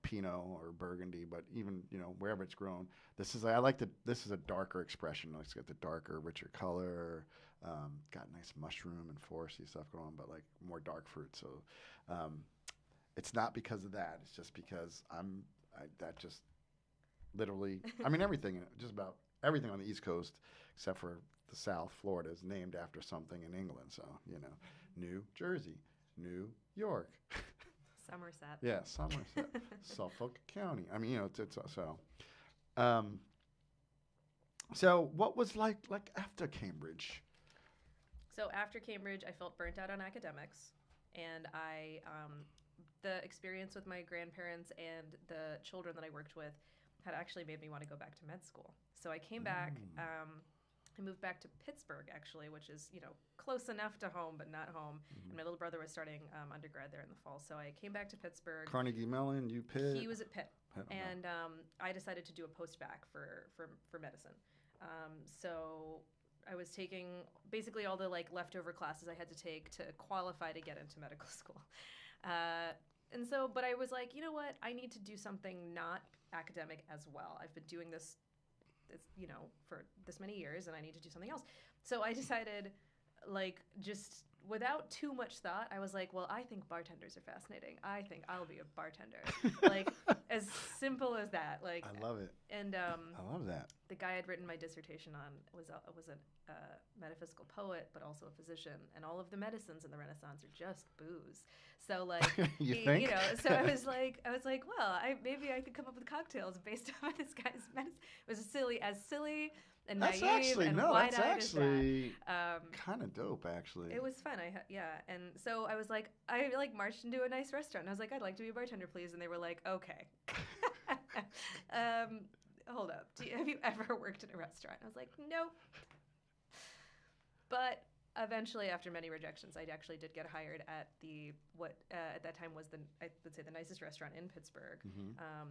Pinot or Burgundy, but even, wherever it's grown, this is a darker expression. It's got the darker, richer color, got nice mushroom and foresty stuff going on, but like more dark fruit. So it's not because of that. It's just because that just literally, everything, just about everything on the East Coast, except for the South, Florida, is named after something in England. So, New Jersey, New York. Somerset. Yeah, Somerset. Suffolk County. It's so. So what was like after Cambridge? So after Cambridge, I felt burnt out on academics. And the experience with my grandparents and the children that I worked with had actually made me want to go back to med school. So I came back. I moved back to Pittsburgh, actually, which is, close enough to home, but not home. And my little brother was starting undergrad there in the fall. So I came back to Pittsburgh. Carnegie Mellon, Pitt? He was at Pitt. And I decided to do a post-bac for medicine. So I was taking basically all the leftover classes I had to take to qualify to get into medical school. But I was like, you know what? I need to do something not academic as well. I've been doing this for this many years, and I need to do something else. So I decided, just without too much thought, I was like, well, I think bartenders are fascinating. I think I'll be a bartender. As simple as that. I love it. And I love that. The guy I'd written my dissertation on was a metaphysical poet, but also a physician, and all of the medicines in the Renaissance are just booze. So you think? So I was like, well, maybe I could come up with cocktails based on this guy's medicine. It was as silly and that's naive actually, and no, wide-eyed that's actually as that. Kind of dope, actually. It was fun. And so I was like, I marched into a nice restaurant. And I was like, I'd like to be a bartender, please. And they were like, okay. Hold up. Have you ever worked in a restaurant? I was like, nope. But eventually, after many rejections, I actually did get hired at what at that time was I would say the nicest restaurant in Pittsburgh,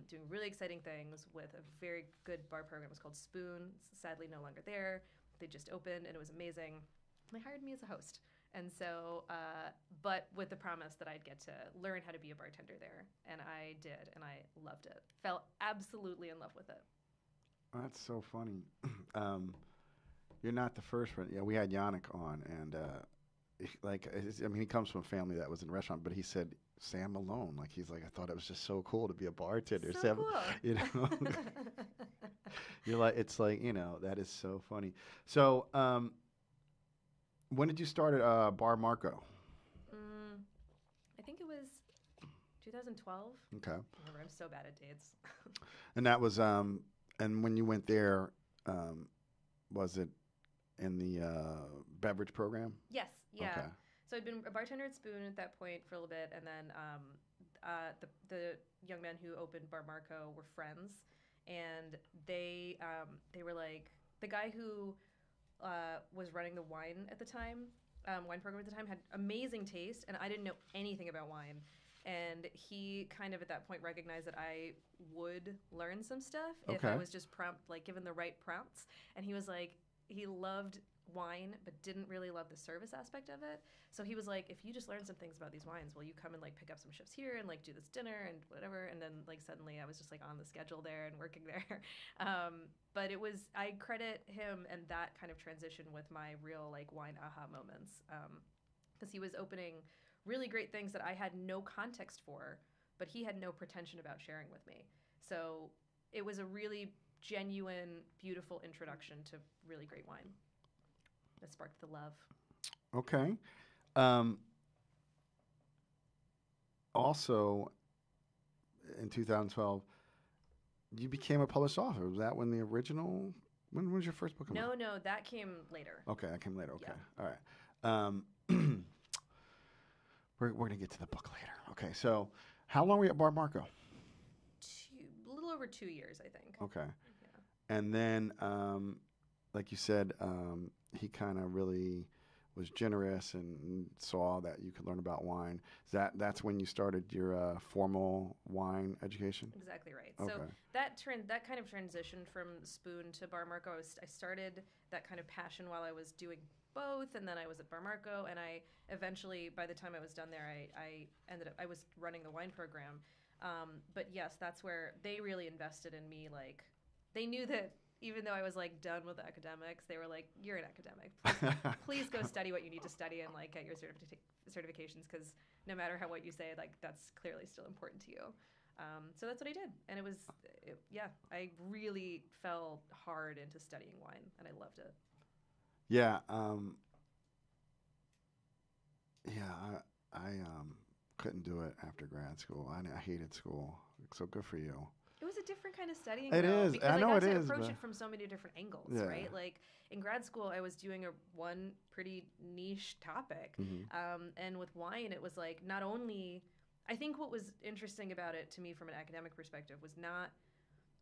doing really exciting things with a very good bar program. It was called Spoon. It's sadly no longer there. They just opened, and it was amazing. And they hired me as a host. And so, but with the promise that I'd get to learn how to be a bartender there. And I did, and I loved it. Fell absolutely in love with it. That's so funny. You're not the first one. Yeah, we had Yannick on, and he comes from a family that was in a restaurant, but he said Sam Malone. He's like, I thought it was just so cool to be a bartender. So cool. You're like, it's like, that is so funny. So, when did you start at Bar Marco? I think it was 2012. Okay. I'm so bad at dates. And that was, and when you went there, was it in the beverage program? Yes. Yeah. Okay. So I'd been a bartender at Spoon at that point for a little bit, and then the young men who opened Bar Marco were friends, and they were like, the guy who was running the wine at the time, wine program at the time, had amazing taste, and I didn't know anything about wine. And he kind of at that point recognized that I would learn some stuff if I was just given the right prompts. And he was like, he loved wine, but didn't really love the service aspect of it. So he was like, if you just learn some things about these wines, will you come and like pick up some shifts here and like do this dinner and whatever? And then like suddenly I was just like on the schedule there and working there. But I credit him and that kind of transition with my real like wine aha moments. Because he was opening really great things that I had no context for, but he had no pretension about sharing with me. So it was a really genuine, beautiful introduction to really great wine that sparked the love. Okay. Also, in 2012, you became a published author. Was that when was your first book come out? No, that came later. Okay, that came later. Okay. Yeah. All right. We're going to get to the book later. Okay, so how long were you at Bar Marco? A little over 2 years, I think. Okay. Yeah. And then, like you said, he kind of really was generous and saw that you could learn about wine. That's when you started your formal wine education? Exactly right. Okay. So that kind of transitioned from Spoon to Bar Marco. I started that kind of passion while I was doing both, and then I was at Bar Marco, and I eventually, by the time I was done there, I was running the wine program. But yes, that's where they really invested in me. Like, they knew that even though I was like done with the academics, they were like, "You're an academic. Please go study what you need to study and like get your certifications, because no matter what you say, like that's clearly still important to you." So that's what I did, and I really fell hard into studying wine, and I loved it. Yeah. I couldn't do it after grad school. I hated school. So good for you. It was a different kind of studying. It though, is. Because I know got it to is, approach but it from so many different angles, Yeah. right? Like in grad school, I was doing one pretty niche topic, and with wine, it was like not only. I think what was interesting about it to me from an academic perspective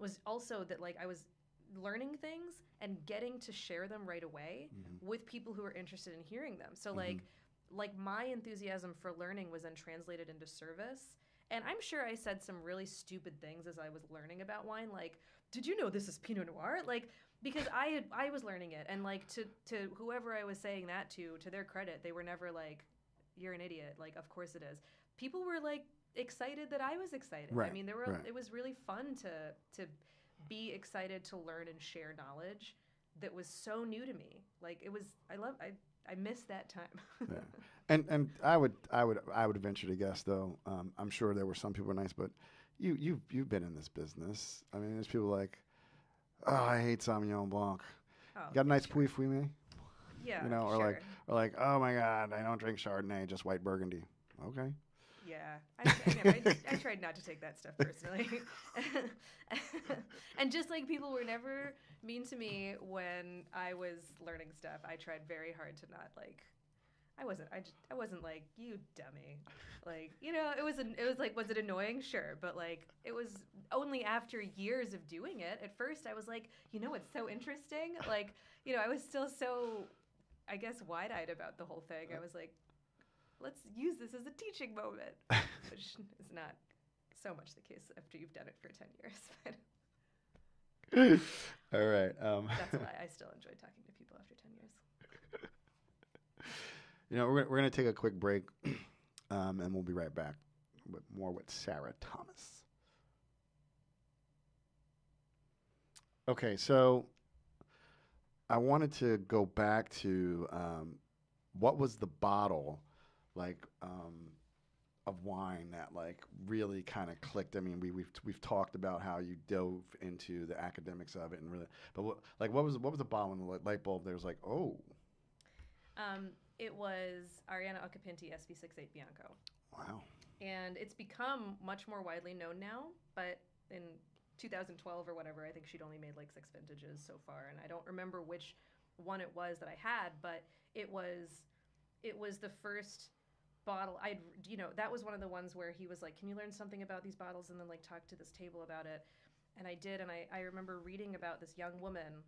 was also that like I was learning things and getting to share them right away with people who are interested in hearing them. So like my enthusiasm for learning was then translated into service. And I'm sure I said some really stupid things as I was learning about wine, like, "Did you know this is Pinot Noir?" Like, because I was learning it, and like to whoever I was saying that to their credit, they were never like, "You're an idiot." Like, of course it is. People were like excited that I was excited. Right, I mean, right. It was really fun to be excited to learn and share knowledge that was so new to me. Like I missed that time. Yeah. And I would venture to guess though. I'm sure there were some people who were nice, but you've been in this business. I mean, there's people like, "Oh, I hate Sauvignon Blanc. Got a nice sure. Pouilly for me?" Yeah, You know, or sure. like, "Oh my God, I don't drink Chardonnay, just white Burgundy." Okay. Yeah, I tried not to take that stuff personally. And just like people were never mean to me when I was learning stuff, I tried very hard to not like. I wasn't like, "You dummy." Like, it was like, was it annoying? Sure, but like it was only after years of doing it. At first I was like, it's so interesting. Like, I was still so, I guess, wide-eyed about the whole thing. I was like, let's use this as a teaching moment, which is not so much the case after you've done it for 10 years. All right. That's why I still enjoy talking to people after 10 years. We're going to take a quick break, and we'll be right back with more with Sarah Thomas. Okay, so I wanted to go back to what was the bottle like of wine that like really kind of clicked. I mean, we've talked about how you dove into the academics of it and really, but what was the bottle when the light bulb there was like, oh. It was Arianna Occhipinti SB68 Bianco. Wow. And it's become much more widely known now, but in 2012 or whatever, I think she'd only made like 6 vintages so far, and I don't remember which one it was that I had, but it was the first bottle that was one of the ones where he was like, "Can you learn something about these bottles and then like talk to this table about it?" And I did, and I remember reading about this young woman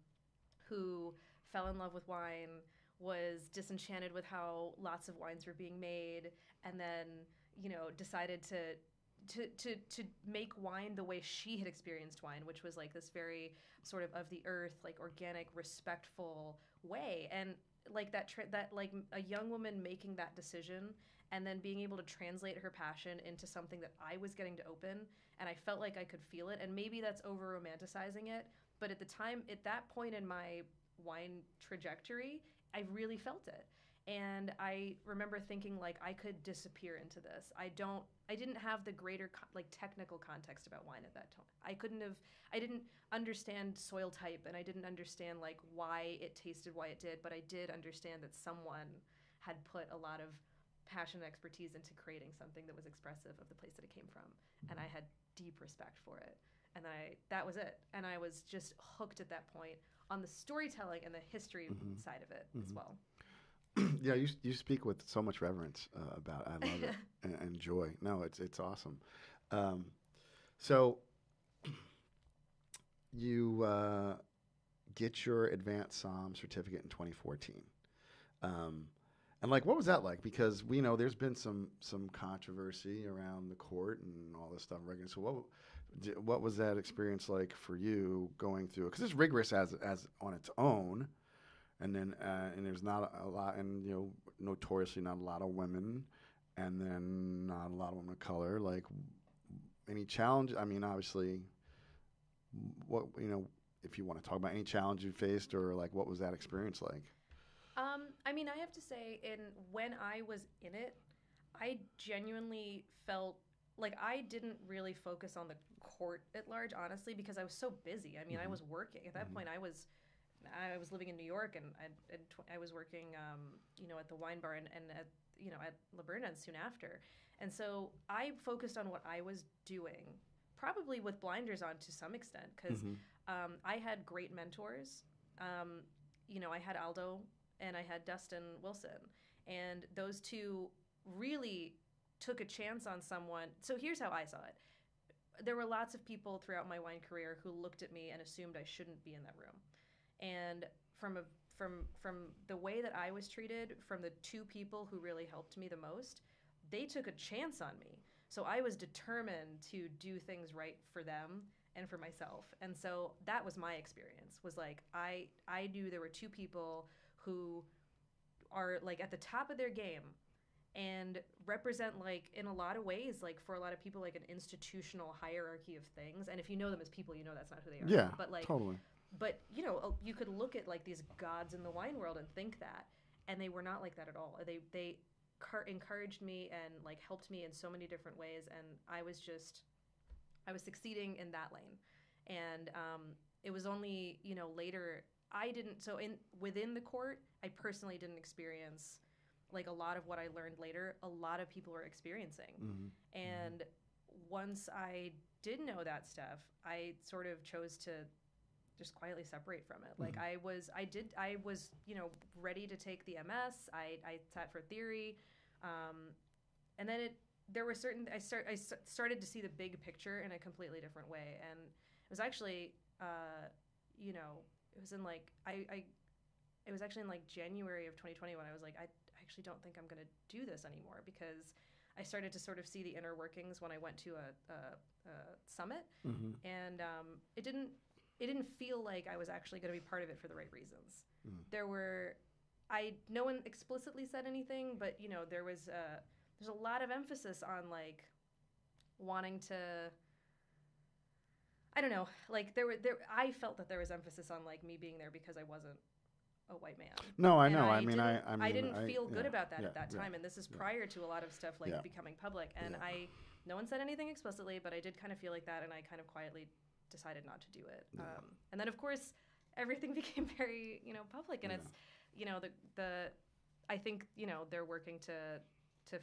who fell in love with wine, was disenchanted with how lots of wines were being made, and then, decided to make wine the way she had experienced wine, which was like this very sort of the earth, like organic, respectful way. And like that like a young woman making that decision and then being able to translate her passion into something that I was getting to open, and I felt like I could feel it. And maybe that's over romanticizing it, but at the time, at that point in my wine trajectory, I really felt it. And I remember thinking, like, I could disappear into this. I didn't have the greater technical context about wine at that time. I didn't understand soil type, and I didn't understand like why it tasted why it did, but I did understand that someone had put a lot of passion and expertise into creating something that was expressive of the place that it came from, and I had deep respect for it. And that was it. And I was just hooked at that point on the storytelling and the history side of it as well. Yeah, you speak with so much reverence about it. I love it and joy. No, it's awesome. So you get your Advanced SOMM certificate in 2014. And like, what was that like? Because we know there's been some controversy around the court and all this stuff. So what was that experience like for you going through? Because it's rigorous as on its own. And then, and there's not a lot, and notoriously not a lot of women, and then not a lot of women of color. Like, any challenge? I mean, obviously, what if you want to talk about any challenge you faced, or like, what was that experience like? I mean, I have to say, when I was in it, I genuinely felt like I didn't really focus on the court at large, honestly, because I was so busy. I mean, I was working at that point. I was living in New York, and I was working, at the wine bar and at Bernardin soon after. And so I focused on what I was doing, probably with blinders on to some extent, because I had great mentors. I had Aldo and I had Dustin Wilson, and those two really took a chance on someone. So here's how I saw it. There were lots of people throughout my wine career who looked at me and assumed I shouldn't be in that room. And from the way that I was treated, from the two people who really helped me the most, they took a chance on me. So I was determined to do things right for them and for myself. And so that was my experience, was like I knew there were two people who are like at the top of their game and represent, like, in a lot of ways, like for a lot of people, like an institutional hierarchy of things. And if you know them as people, that's not who they are. Yeah, but like totally. But, you could look at, like, these gods in the wine world and think that, and they were not like that at all. They encouraged me and, like, helped me in so many different ways, and I was succeeding in that lane. And it was only, later, within the court, I personally didn't experience, like, a lot of what I learned later, a lot of people were experiencing. And once I did know that stuff, I sort of chose to just quietly separate from it. Like I was ready to take the MS. I sat for theory, and then I started to see the big picture in a completely different way. And it was actually, it was in like it was actually in like January of 2020 when I was like, I actually don't think I'm going to do this anymore, because I started to sort of see the inner workings when I went to a summit, and it didn't feel like I was actually going to be part of it for the right reasons. No one explicitly said anything, but there's a lot of emphasis on like wanting to, I don't know, like I felt that there was emphasis on like me being there because I wasn't a white man. No, I know. I didn't feel good about that at that time, and this is prior to a lot of stuff like becoming public. And no one said anything explicitly, but I did kind of feel like that, and I kind of quietly decided not to do it. And then of course everything became very public, and it's I think they're working to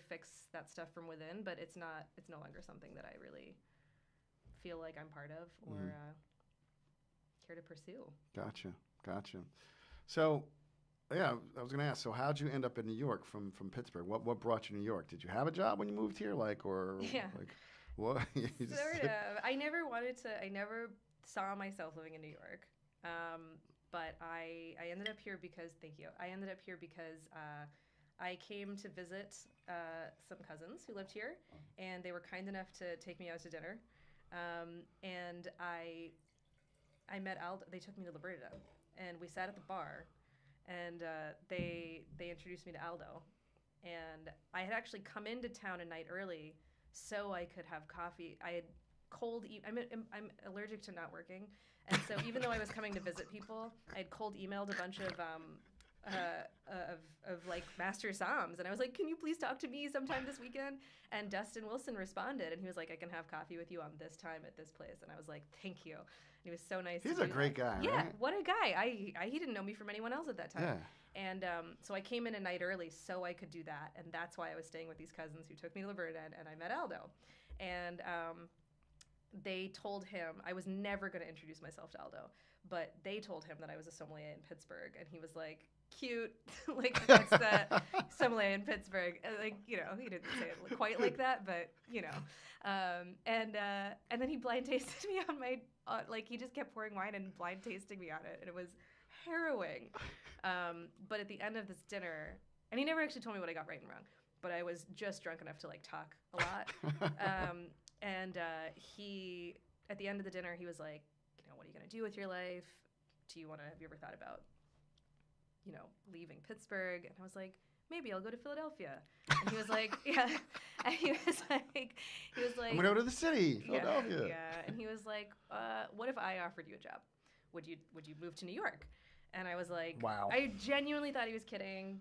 fix that stuff from within, but it's no longer something that I really feel like I'm part of or care to pursue. Gotcha. So, yeah, I was going to ask. So, how'd you end up in New York from Pittsburgh? What brought you to New York? Did you have a job when you moved here, like, or like what? Sort of. I never saw myself living in New York. but I ended up here because thank you. I ended up here because I came to visit some cousins who lived here, and they were kind enough to take me out to dinner. And I met Aldo. They took me to Bernardin, and we sat at the bar, and they introduced me to Aldo. And I had actually come into town a night early so I could have coffee. I had I'm allergic to not working, and so even though I was coming to visit people, I had cold emailed a bunch of like master somms, and I was like, can you please talk to me sometime this weekend? And Dustin Wilson responded, and he was like, I can have coffee with you on this time at this place. And I was like, thank you. And he was so nice. He's a great guy, yeah, right? what a guy. He didn't know me from anyone else at that time. Yeah. And so I came in a night early so I could do that, and that's why I was staying with these cousins who took me to Bernardin, and I met Aldo. And they told him, I was never going to introduce myself to Aldo, but they told him that I was a sommelier in Pittsburgh, and he was like, cute, like that's the sommelier in Pittsburgh. Like, you know, he didn't say it quite like that, but you know. And then he blind tasted me on my, like he just kept pouring wine and blind tasting me on it, and it was harrowing. But at the end of this dinner, and he never actually told me what I got right and wrong, but I was just drunk enough to like talk a lot. And he, at the end of the dinner, he was like, you know, what are you going to do with your life? Have you ever thought about, you know, leaving Pittsburgh? And I was like, maybe I'll go to Philadelphia. And he was like, yeah. And he was like, I'm going to go to the city, Philadelphia. Yeah. And he was like, what if I offered you a job? Would you move to New York? And I was like, wow. I genuinely thought he was kidding.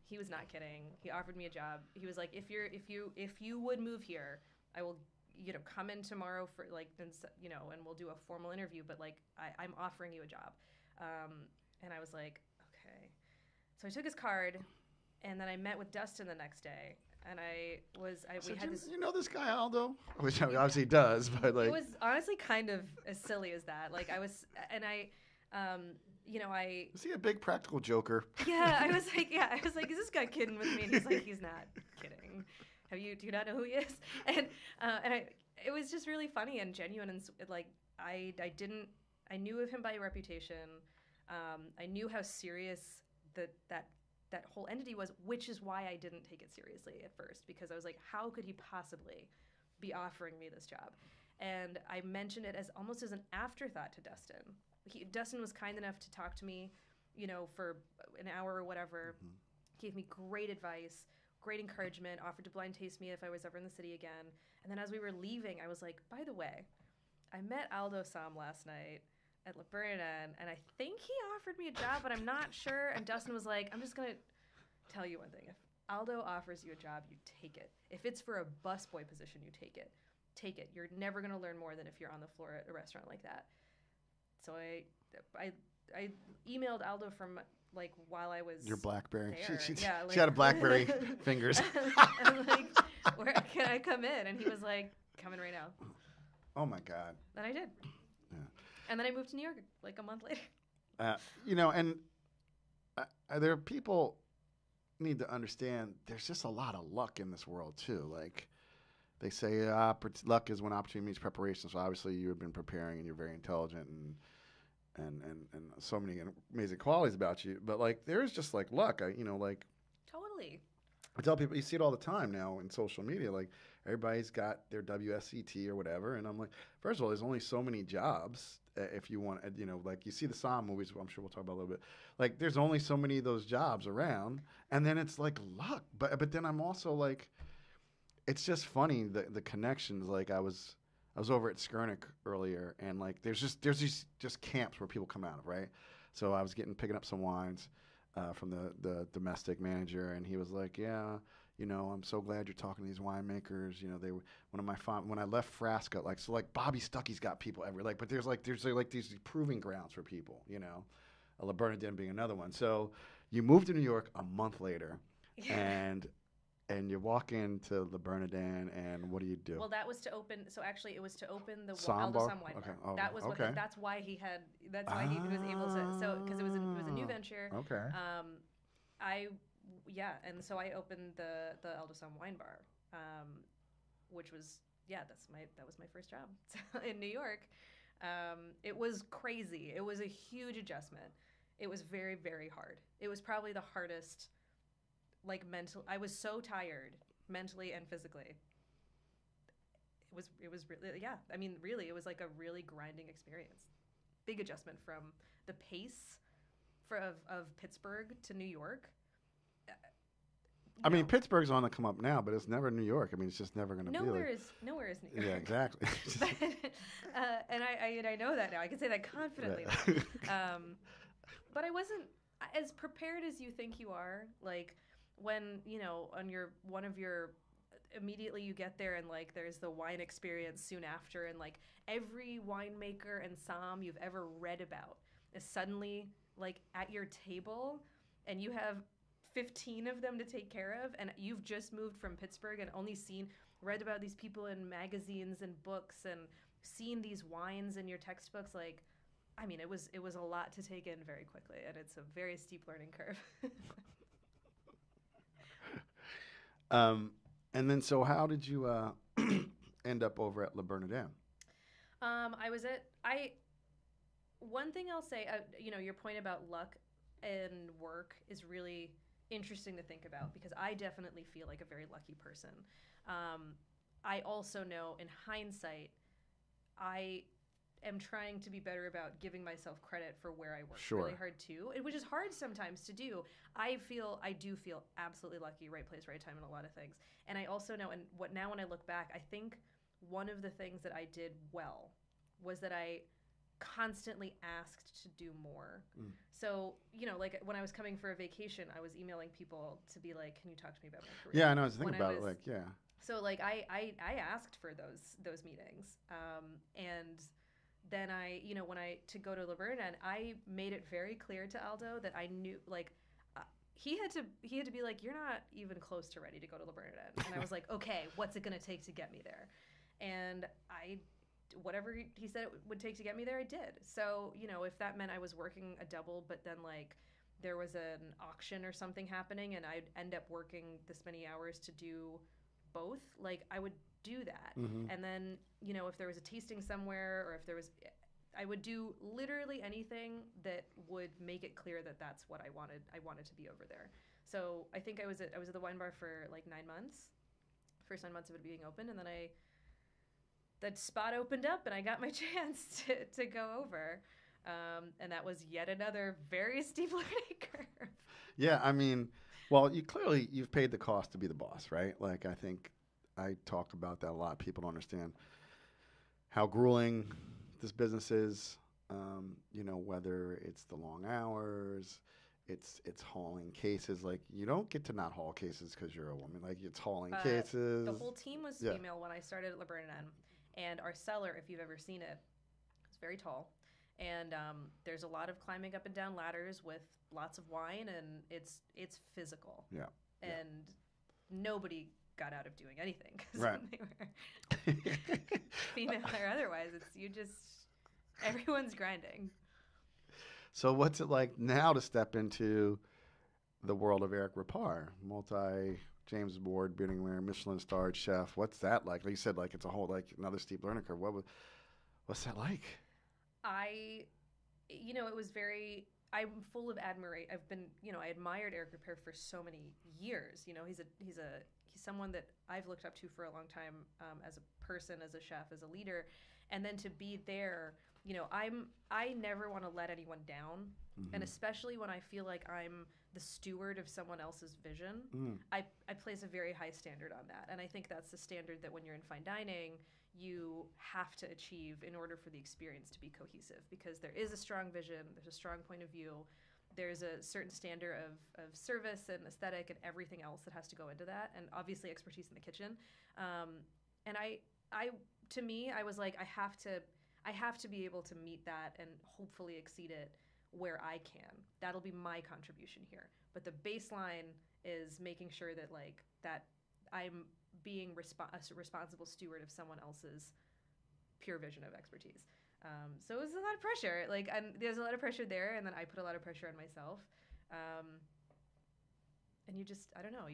He was not kidding. He offered me a job. He was like, if you would move here, I will, you know, come in tomorrow for like, you know, and we'll do a formal interview, but like, I'm offering you a job. And I was like, okay. So I took his card, and then I met with Dustin the next day, and you know this guy Aldo? Which obviously does, but like. It was honestly kind of as silly as that. Like you know, Is he a big practical joker? Yeah, I was like, is this guy kidding with me? And he's like, he's not kidding. Do you not know who he is? And it was just really funny and genuine, and like I knew of him by reputation. I knew how serious that whole entity was, which is why I didn't take it seriously at first, because I was like, how could he possibly be offering me this job? And I mentioned it as almost as an afterthought to Dustin. Dustin was kind enough to talk to me, you know, for an hour or whatever. Mm-hmm. Gave me great advice, great encouragement, offered to blind taste me if I was ever in the city again. And then as we were leaving, I was like, by the way, I met Aldo SOMM last night at Bernardin, and I think he offered me a job, but I'm not sure. And Dustin was like, I'm just going to tell you one thing. If Aldo offers you a job, you take it. If it's for a busboy position, you take it. Take it. You're never going to learn more than if you're on the floor at a restaurant like that. So I emailed Aldo from like while I was your BlackBerry. There. She had a BlackBerry fingers. I'm like, where can I come in? And he was like, come in right now. Oh my God. And I did. Yeah. And then I moved to New York like a month later. You know, and there are people need to understand there's just a lot of luck in this world too. Like they say, luck is when opportunity meets preparation. So obviously you have been preparing, and you're very intelligent, and so many amazing qualities about you. But like there is just like luck. Totally. I tell people, you see it all the time now in social media. Like everybody's got their WSET or whatever, and I'm like, first of all, there's only so many jobs. If you want, you know, like you see the SOMM movies, I'm sure we'll talk about a little bit. Like there's only so many of those jobs around, and then it's like luck. But then I'm also like, it's just funny the connections. Like I was over at Skurnik earlier, and like there's these just camps where people come out of, right? So I was picking up some wines from the domestic manager, and he was like, yeah, you know, I'm so glad you're talking to these winemakers. You know, they were when I left Frasca, like Bobby Stuckey's got people everywhere. Like, but there's these proving grounds for people, you know, Bernardin being another one. So you moved to New York a month later, and you walk into the Bernardin, and what do you do? Well, that was to open. So actually, it was to open the SOMM Aldo SOMM wine okay. bar. Oh, that was okay. That's why he was able to. So because it was a new venture. Okay. And so I opened the Aldo SOMM wine bar, which was that was my first job in New York. It was crazy. It was a huge adjustment. It was very, very hard. It was probably the hardest, like I was so tired mentally and physically. It was really, yeah. I mean, really, it was like a really grinding experience. Big adjustment from the pace of Pittsburgh to New York. I mean, Pittsburgh's on the come up now, but it's never New York. I mean, it's just never going to be like... Nowhere is New York. Yeah, exactly. And I know that now. I can say that confidently now. But I wasn't as prepared as you think you are. Like, when, on one of your... Immediately you get there and, like, there's the wine experience soon after, and, like, every winemaker and somm you've ever read about is suddenly, like, at your table, and you have 15 of them to take care of, and you've just moved from Pittsburgh and only read about these people in magazines and books and seen these wines in your textbooks. Like, I mean, it was a lot to take in very quickly, and it's a very steep learning curve. And then, so how did you end up over at Le Bernardin? One thing I'll say, your point about luck and work is really interesting to think about, because I definitely feel like a very lucky person. I also know, in hindsight, I am trying to be better about giving myself credit for where I worked really hard too, which is hard sometimes to do. I do feel absolutely lucky, right place, right time in a lot of things. And I also know, and when I look back, I think one of the things that I did well was that I constantly asked to do more. So, like when I was coming for a vacation, I was emailing people to be like, can you talk to me about my career? Yeah, I know. I was thinking about it. Like, yeah. So, like, I asked for those meetings. And then to go to Le Bernardin, I made it very clear to Aldo that I knew, like, he had to be like, you're not even close to ready to go to Le Bernardin. And I was like, okay, what's it going to take to get me there? And whatever he said it would take to get me there, I did. So, if that meant I was working a double, but then, like, there was an auction or something happening and I'd end up working this many hours to do both, like, I would do that. Mm-hmm. And then, if there was a tasting somewhere, or if there was, I would do literally anything that would make it clear that that's what I wanted to be over there. So I think I was at the wine bar for like 9 months, first 9 months of it being open, and then that spot opened up and I got my chance to go over. And that was yet another very steep learning curve. Yeah, I mean, well, you've paid the cost to be the boss, right? Like, I think I talk about that a lot. People don't understand how grueling this business is. Whether it's the long hours, it's hauling cases. Like, you don't get to not haul cases because you're a woman. Like, it's hauling cases. The whole team was female when I started at Le Bernardin. And our cellar, if you've ever seen it, it's very tall. And there's a lot of climbing up and down ladders with lots of wine, and it's physical. Yeah. And nobody got out of doing anything, because right. When they were female or otherwise, everyone's grinding. So what's it like now to step into the world of Eric Rapar, James Ward, Bearding winner, Michelin-starred chef? What's that like? Like you said, like, it's a whole, like, another steep learning curve. What's that like? It was I'm full of admiration. I admired Eric Rapar for so many years. He's someone that I've looked up to for a long time, as a person, as a chef, as a leader. And then to be there, I never want to let anyone down. Mm-hmm. And especially when I feel like I'm the steward of someone else's vision, I place a very high standard on that. And I think that's the standard that when you're in fine dining, you have to achieve in order for the experience to be cohesive, because there is a strong vision, there's a strong point of view, there's a certain standard of service and aesthetic and everything else that has to go into that, and obviously expertise in the kitchen. And to me, I was like, I have to be able to meet that and hopefully exceed it where I can. That'll be my contribution here. But the baseline is making sure that, like, that I'm being a responsible steward of someone else's pure vision of expertise. So it was a lot of pressure. Like, and there's a lot of pressure there, and then I put a lot of pressure on myself. And I don't know,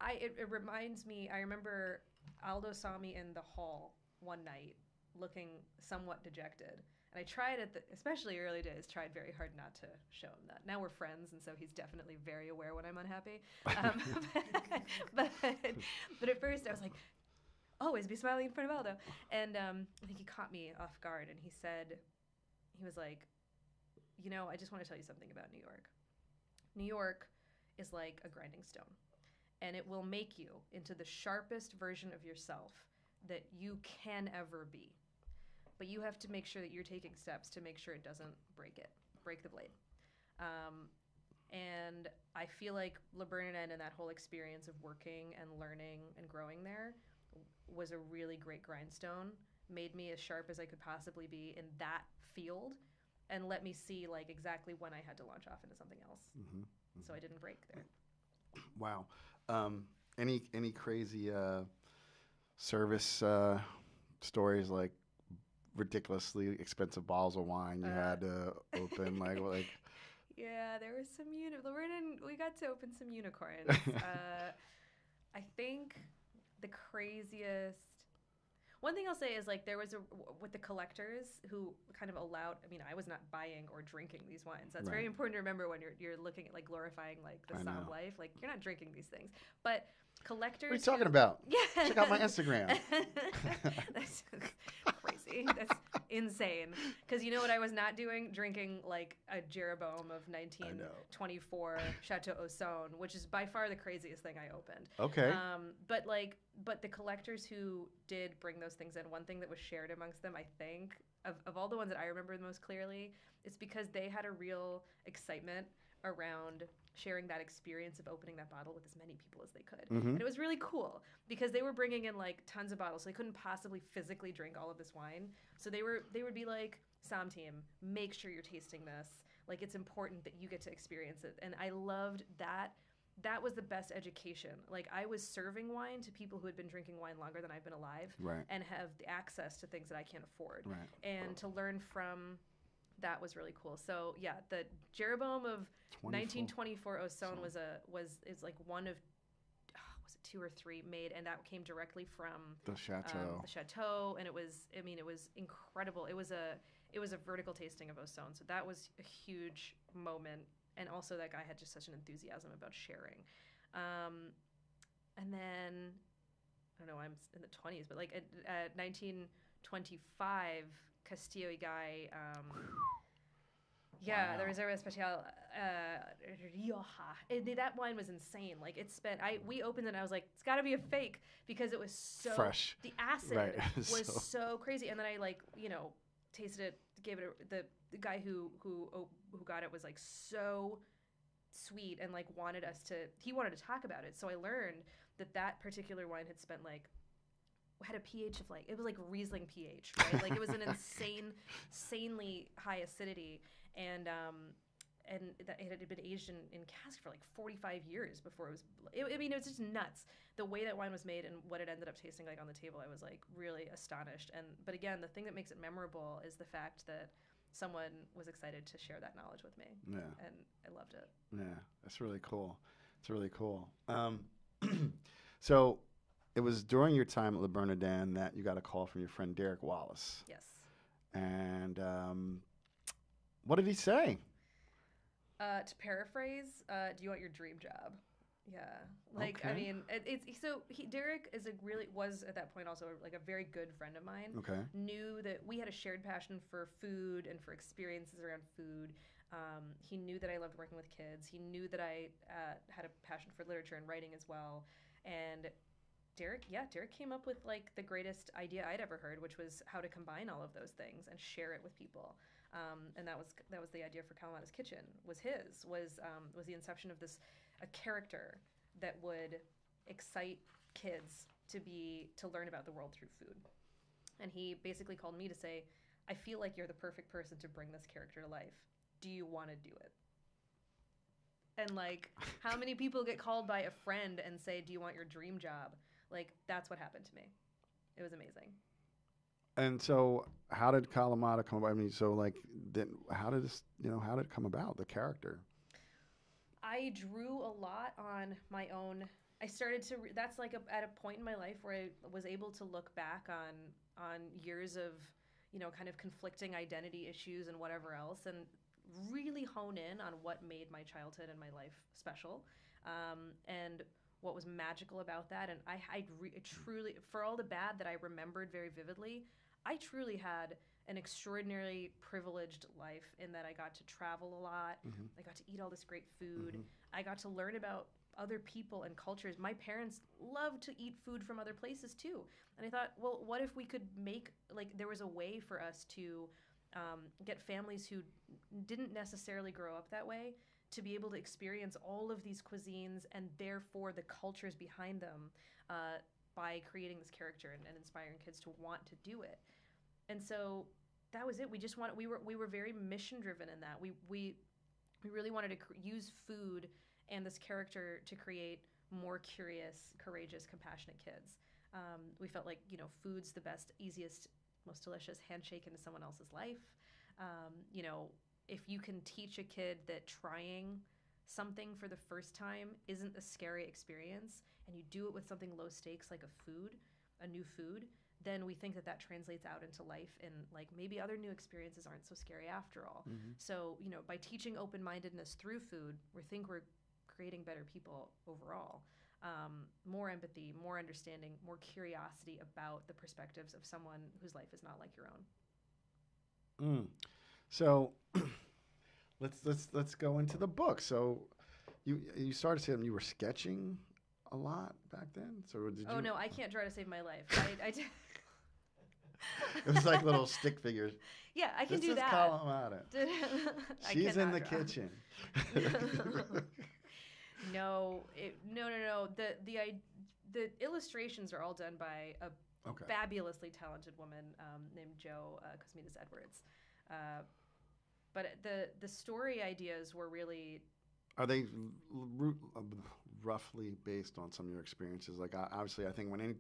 it reminds me, I remember Aldo saw me in the hall one night looking somewhat dejected. And I tried especially early days, tried very hard not to show him that. Now we're friends, and so he's definitely very aware when I'm unhappy. But at first I was like, always be smiling in front of Aldo. And I think he caught me off guard, and he was like, I just want to tell you something about New York. New York is like a grinding stone, and it will make you into the sharpest version of yourself that you can ever be. But you have to make sure that you're taking steps to make sure it doesn't break the blade. And I feel like Le Bernardin and that whole experience of working and learning and growing there was a really great grindstone, made me as sharp as I could possibly be in that field, and let me see like exactly when I had to launch off into something else. So I didn't break there. Wow. Any crazy service stories, like ridiculously expensive bottles of wine you had to open, like Yeah, there was some we got to open some unicorns. I think the craziest one thing I'll say is like there was with the collectors who kind of allowed. I mean, I was not buying or drinking these wines. That's very important to remember when you're looking at like glorifying like the SOMM life. Like you're not drinking these things, but collectors. What are you talking about? Yeah, check out my Instagram. That's crazy. That's insane. Because you know what I was not doing? Drinking like a Jeroboam of 1924 Chateau SOMM, which is by far the craziest thing I opened. Okay. But the collectors who did bring those things in, one thing that was shared amongst them, I think, of all the ones that I remember the most clearly, it's because they had a real excitement around sharing that experience of opening that bottle with as many people as they could. And it was really cool because they were bringing in like tons of bottles, so they couldn't possibly physically drink all of this wine. So they would be like, SOMM team, make sure you're tasting this. Like it's important that you get to experience it. And I loved that. That was the best education. Like I was serving wine to people who had been drinking wine longer than I've been alive, and have the access to things that I can't afford. And to learn from that was really cool. So yeah, the Jeroboam of 1924 SOMM is like one of was it 2 or 3 made, and that came directly from the chateau. And it was incredible. It was a vertical tasting of SOMM. So that was a huge moment. And also that guy had just such an enthusiasm about sharing. And then, I don't know, I'm in the 20s, but like at 1925, Castillo guy, the Reserva Especial Rioja. That wine was insane. Like we opened it and I was like, it's got to be a fake because it was so fresh. The acid was so crazy. And then I tasted it, gave it the guy who got it was like so sweet and like wanted to talk about it. So I learned that particular wine had a pH of like, it was like Riesling pH, right? Like it was an insanely high acidity, and that it had been aged in cask for like 45 years before it was. It was just nuts the way that wine was made and what it ended up tasting like on the table. I was like really astonished. But again, the thing that makes it memorable is the fact that someone was excited to share that knowledge with me. Yeah, and I loved it. Yeah, that's really cool. It's really cool. So. It was during your time at Le Bernardin that you got a call from your friend Derek Wallace. Yes. And what did he say? To paraphrase, do you want your dream job? Yeah. Like, okay. I mean, Derek was at that point also like a very good friend of mine. Okay. Knew that we had a shared passion for food and for experiences around food. He knew that I loved working with kids. He knew that I had a passion for literature and writing as well. And Derek came up with like the greatest idea I'd ever heard, which was how to combine all of those things and share it with people. And that was the idea for Kalamata's Kitchen. Was the inception of a character that would excite kids to learn about the world through food. And he basically called me to say, I feel like you're the perfect person to bring this character to life. Do you want to do it? And like, how many people get called by a friend and say, do you want your dream job? Like, that's what happened to me. It was amazing. And so how did Kalamata come about? I mean, so like, how did it come about, the character? I drew a lot on my own I started to. That's like at a point in my life where I was able to look back on years of, kind of conflicting identity issues and whatever else, and really hone in on what made my childhood and my life special, and what was magical about that. And I truly, for all the bad that I remembered very vividly, I truly had an extraordinarily privileged life in that I got to travel a lot. Mm-hmm. I got to eat all this great food. Mm-hmm. I got to learn about other people and cultures. My parents loved to eat food from other places too. And I thought, well, what if we could make, like, there was a way for us to get families who didn't necessarily grow up that way to be able to experience all of these cuisines and therefore the cultures behind them by creating this character and inspiring kids to want to do it. And so that was it. We were very mission driven in that. We really wanted to use food and this character to create more curious, courageous, compassionate kids. We felt like, food's the best, easiest, most delicious handshake into someone else's life. If you can teach a kid that trying something for the first time isn't a scary experience, and you do it with something low stakes like a new food, then we think that translates out into life, and like maybe other new experiences aren't so scary after all. Mm-hmm. So, by teaching open-mindedness through food, we think we're creating better people overall. More empathy, more understanding, more curiosity about the perspectives of someone whose life is not like your own. So let's go into the book. So you started saying you were sketching a lot back then. So did you? No, I can't draw to save my life. I did. It was like little stick figures. Yeah, I can do that. This is Kalamata. She's in the kitchen. No. The illustrations are all done by a fabulously talented woman named Jo Cosmitas Edwards. But the story ideas were really. Are they roughly based on some of your experiences? Like, obviously, I think when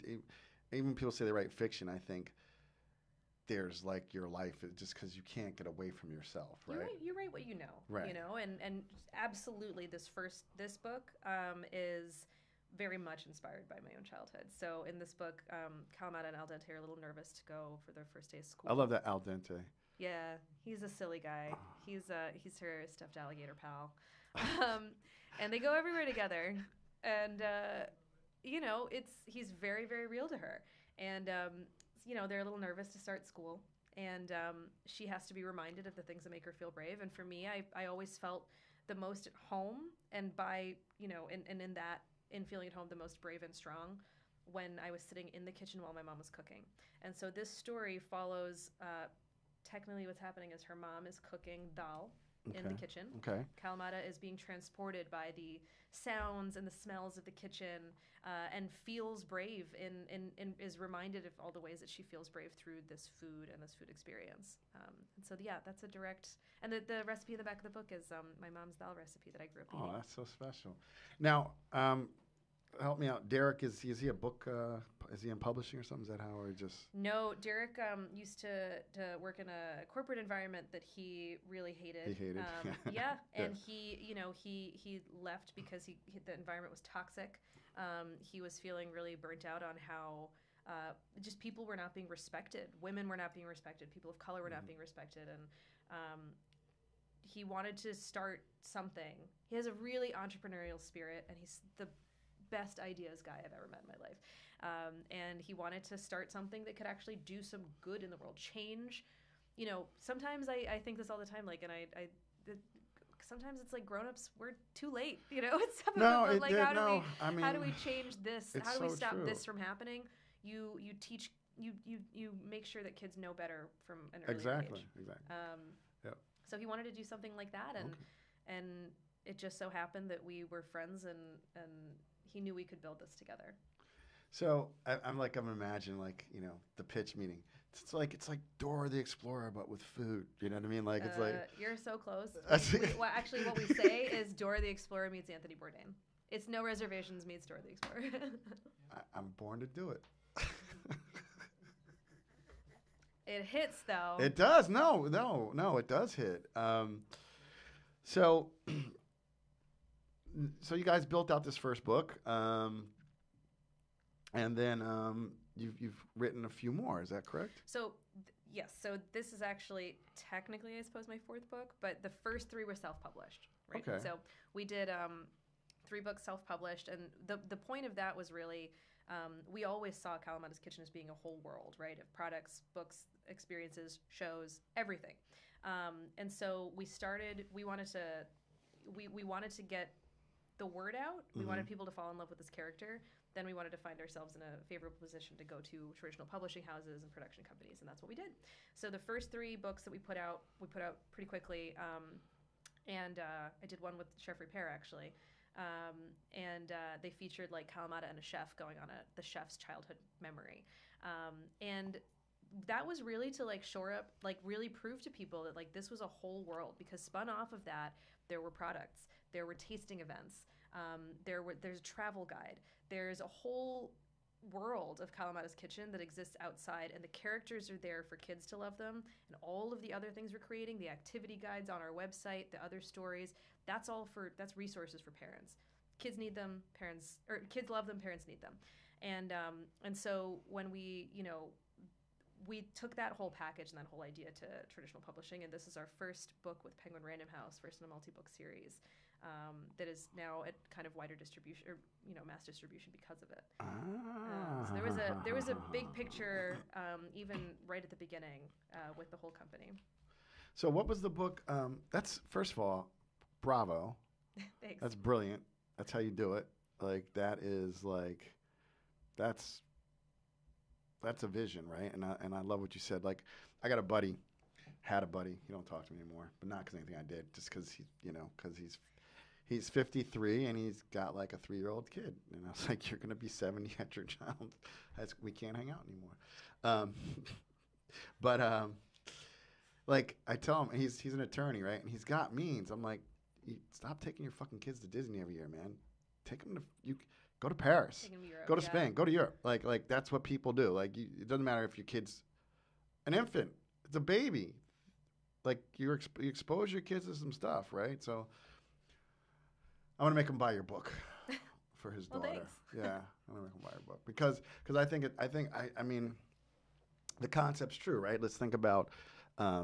even people say they write fiction, I think there's like your life just because you can't get away from yourself, right? You write what you know, right? And absolutely, this book is very much inspired by my own childhood. So in this book, Kalamata and Al Dente are a little nervous to go for their first day of school. I love that Al Dente. Yeah, he's a silly guy. He's her stuffed alligator pal. And they go everywhere together, and he's very, very real to her, and they're a little nervous to start school, and she has to be reminded of the things that make her feel brave. And for me, I always felt the most at home, and by in feeling at home the most brave and strong when I was sitting in the kitchen while my mom was cooking. And so this story follows technically what's happening is her mom is cooking dal in the kitchen. Okay. Kalamata is being transported by the sounds and the smells of the kitchen, and feels brave and is reminded of all the ways that she feels brave through this food and this food experience. And so, yeah, that's a direct. And the recipe in the back of the book is my mom's dal recipe that I grew up eating. Oh, that's so special. Now, help me out. Derek, is he a book? Is he in publishing or something? Is that how, or just? No, Derek used to work in a corporate environment that he really hated. He hated. Yeah, and he left because the environment was toxic. He was feeling really burnt out on how just people were not being respected. Women were not being respected. People of color were not being respected, and he wanted to start something. He has a really entrepreneurial spirit, and he's the best ideas guy I've ever met in my life. And he wanted to start something that could actually do some good in the world, change. Sometimes I think this all the time, like, and sometimes it's like grown-ups, we're too late, it's how do we change this? How do we stop this from happening? You teach, you make sure that kids know better from an early age. Exactly. Yep. So he wanted to do something like that, and it just so happened that we were friends, and he knew we could build this together. So I'm imagining the pitch meeting. It's like Dora the Explorer, but with food. You know what I mean? Like it's like you're so close. Actually, what we say is Dora the Explorer meets Anthony Bourdain. It's No Reservations meets Dora the Explorer. I'm born to do it. It hits though. It does. No, it does hit. So so you guys built out this first book, and then you've written a few more. Is that correct? So yes, so this is actually technically, I suppose, my fourth book, but the first three were self-published, right? Okay. So we did 3 books self-published, and the point of that was really we always saw Kalamata's Kitchen as being a whole world, right? Of products, books, experiences, shows, everything. And so we wanted to get the word out. We wanted people to fall in love with this character. Then we wanted to find ourselves in a favorable position to go to traditional publishing houses and production companies, and that's what we did. So the first 3 books that we put out pretty quickly, and I did one with Chef Repair, actually. And they featured like Kalamata and a chef going on the chef's childhood memory. And that was really to like shore up, like really prove to people that like this was a whole world, because spun off of that, there were products, there were tasting events, there's a travel guide, there's a whole world of Kalamata's Kitchen that exists outside, and the characters are there for kids to love them, and all of the other things we're creating, the activity guides on our website, the other stories, that's resources for parents. Kids need them, kids love them, parents need them. And so when we took that whole package and that whole idea to traditional publishing, and this is our first book with Penguin Random House, first in a multi-book series, that is now at kind of wider distribution, or mass distribution because of it. So there was a big picture, even right at the beginning, with the whole company. So what was the book? That's, first of all, bravo. Thanks. That's brilliant. That's how you do it. Like that is like, that's a vision, right? And I love what you said. Like, I got a buddy, had a buddy. He don't talk to me anymore, but not because anything I did, just because he's 53 and he's got like a 3-year-old kid. And I was like, you're gonna be 70 at your child. We can't hang out anymore. Like I tell him, he's an attorney, right? And he's got means. I'm like, stop taking your fucking kids to Disney every year, man. Take them to go to Paris, go to Spain, go to Europe. Like that's what people do. Like it doesn't matter if your kid's an infant, it's a baby. Like you expose your kids to some stuff, right? So I want to make him buy your book for his daughter. Thanks. Yeah, I want to make him buy your book because I mean the concept's true, right? Let's think about I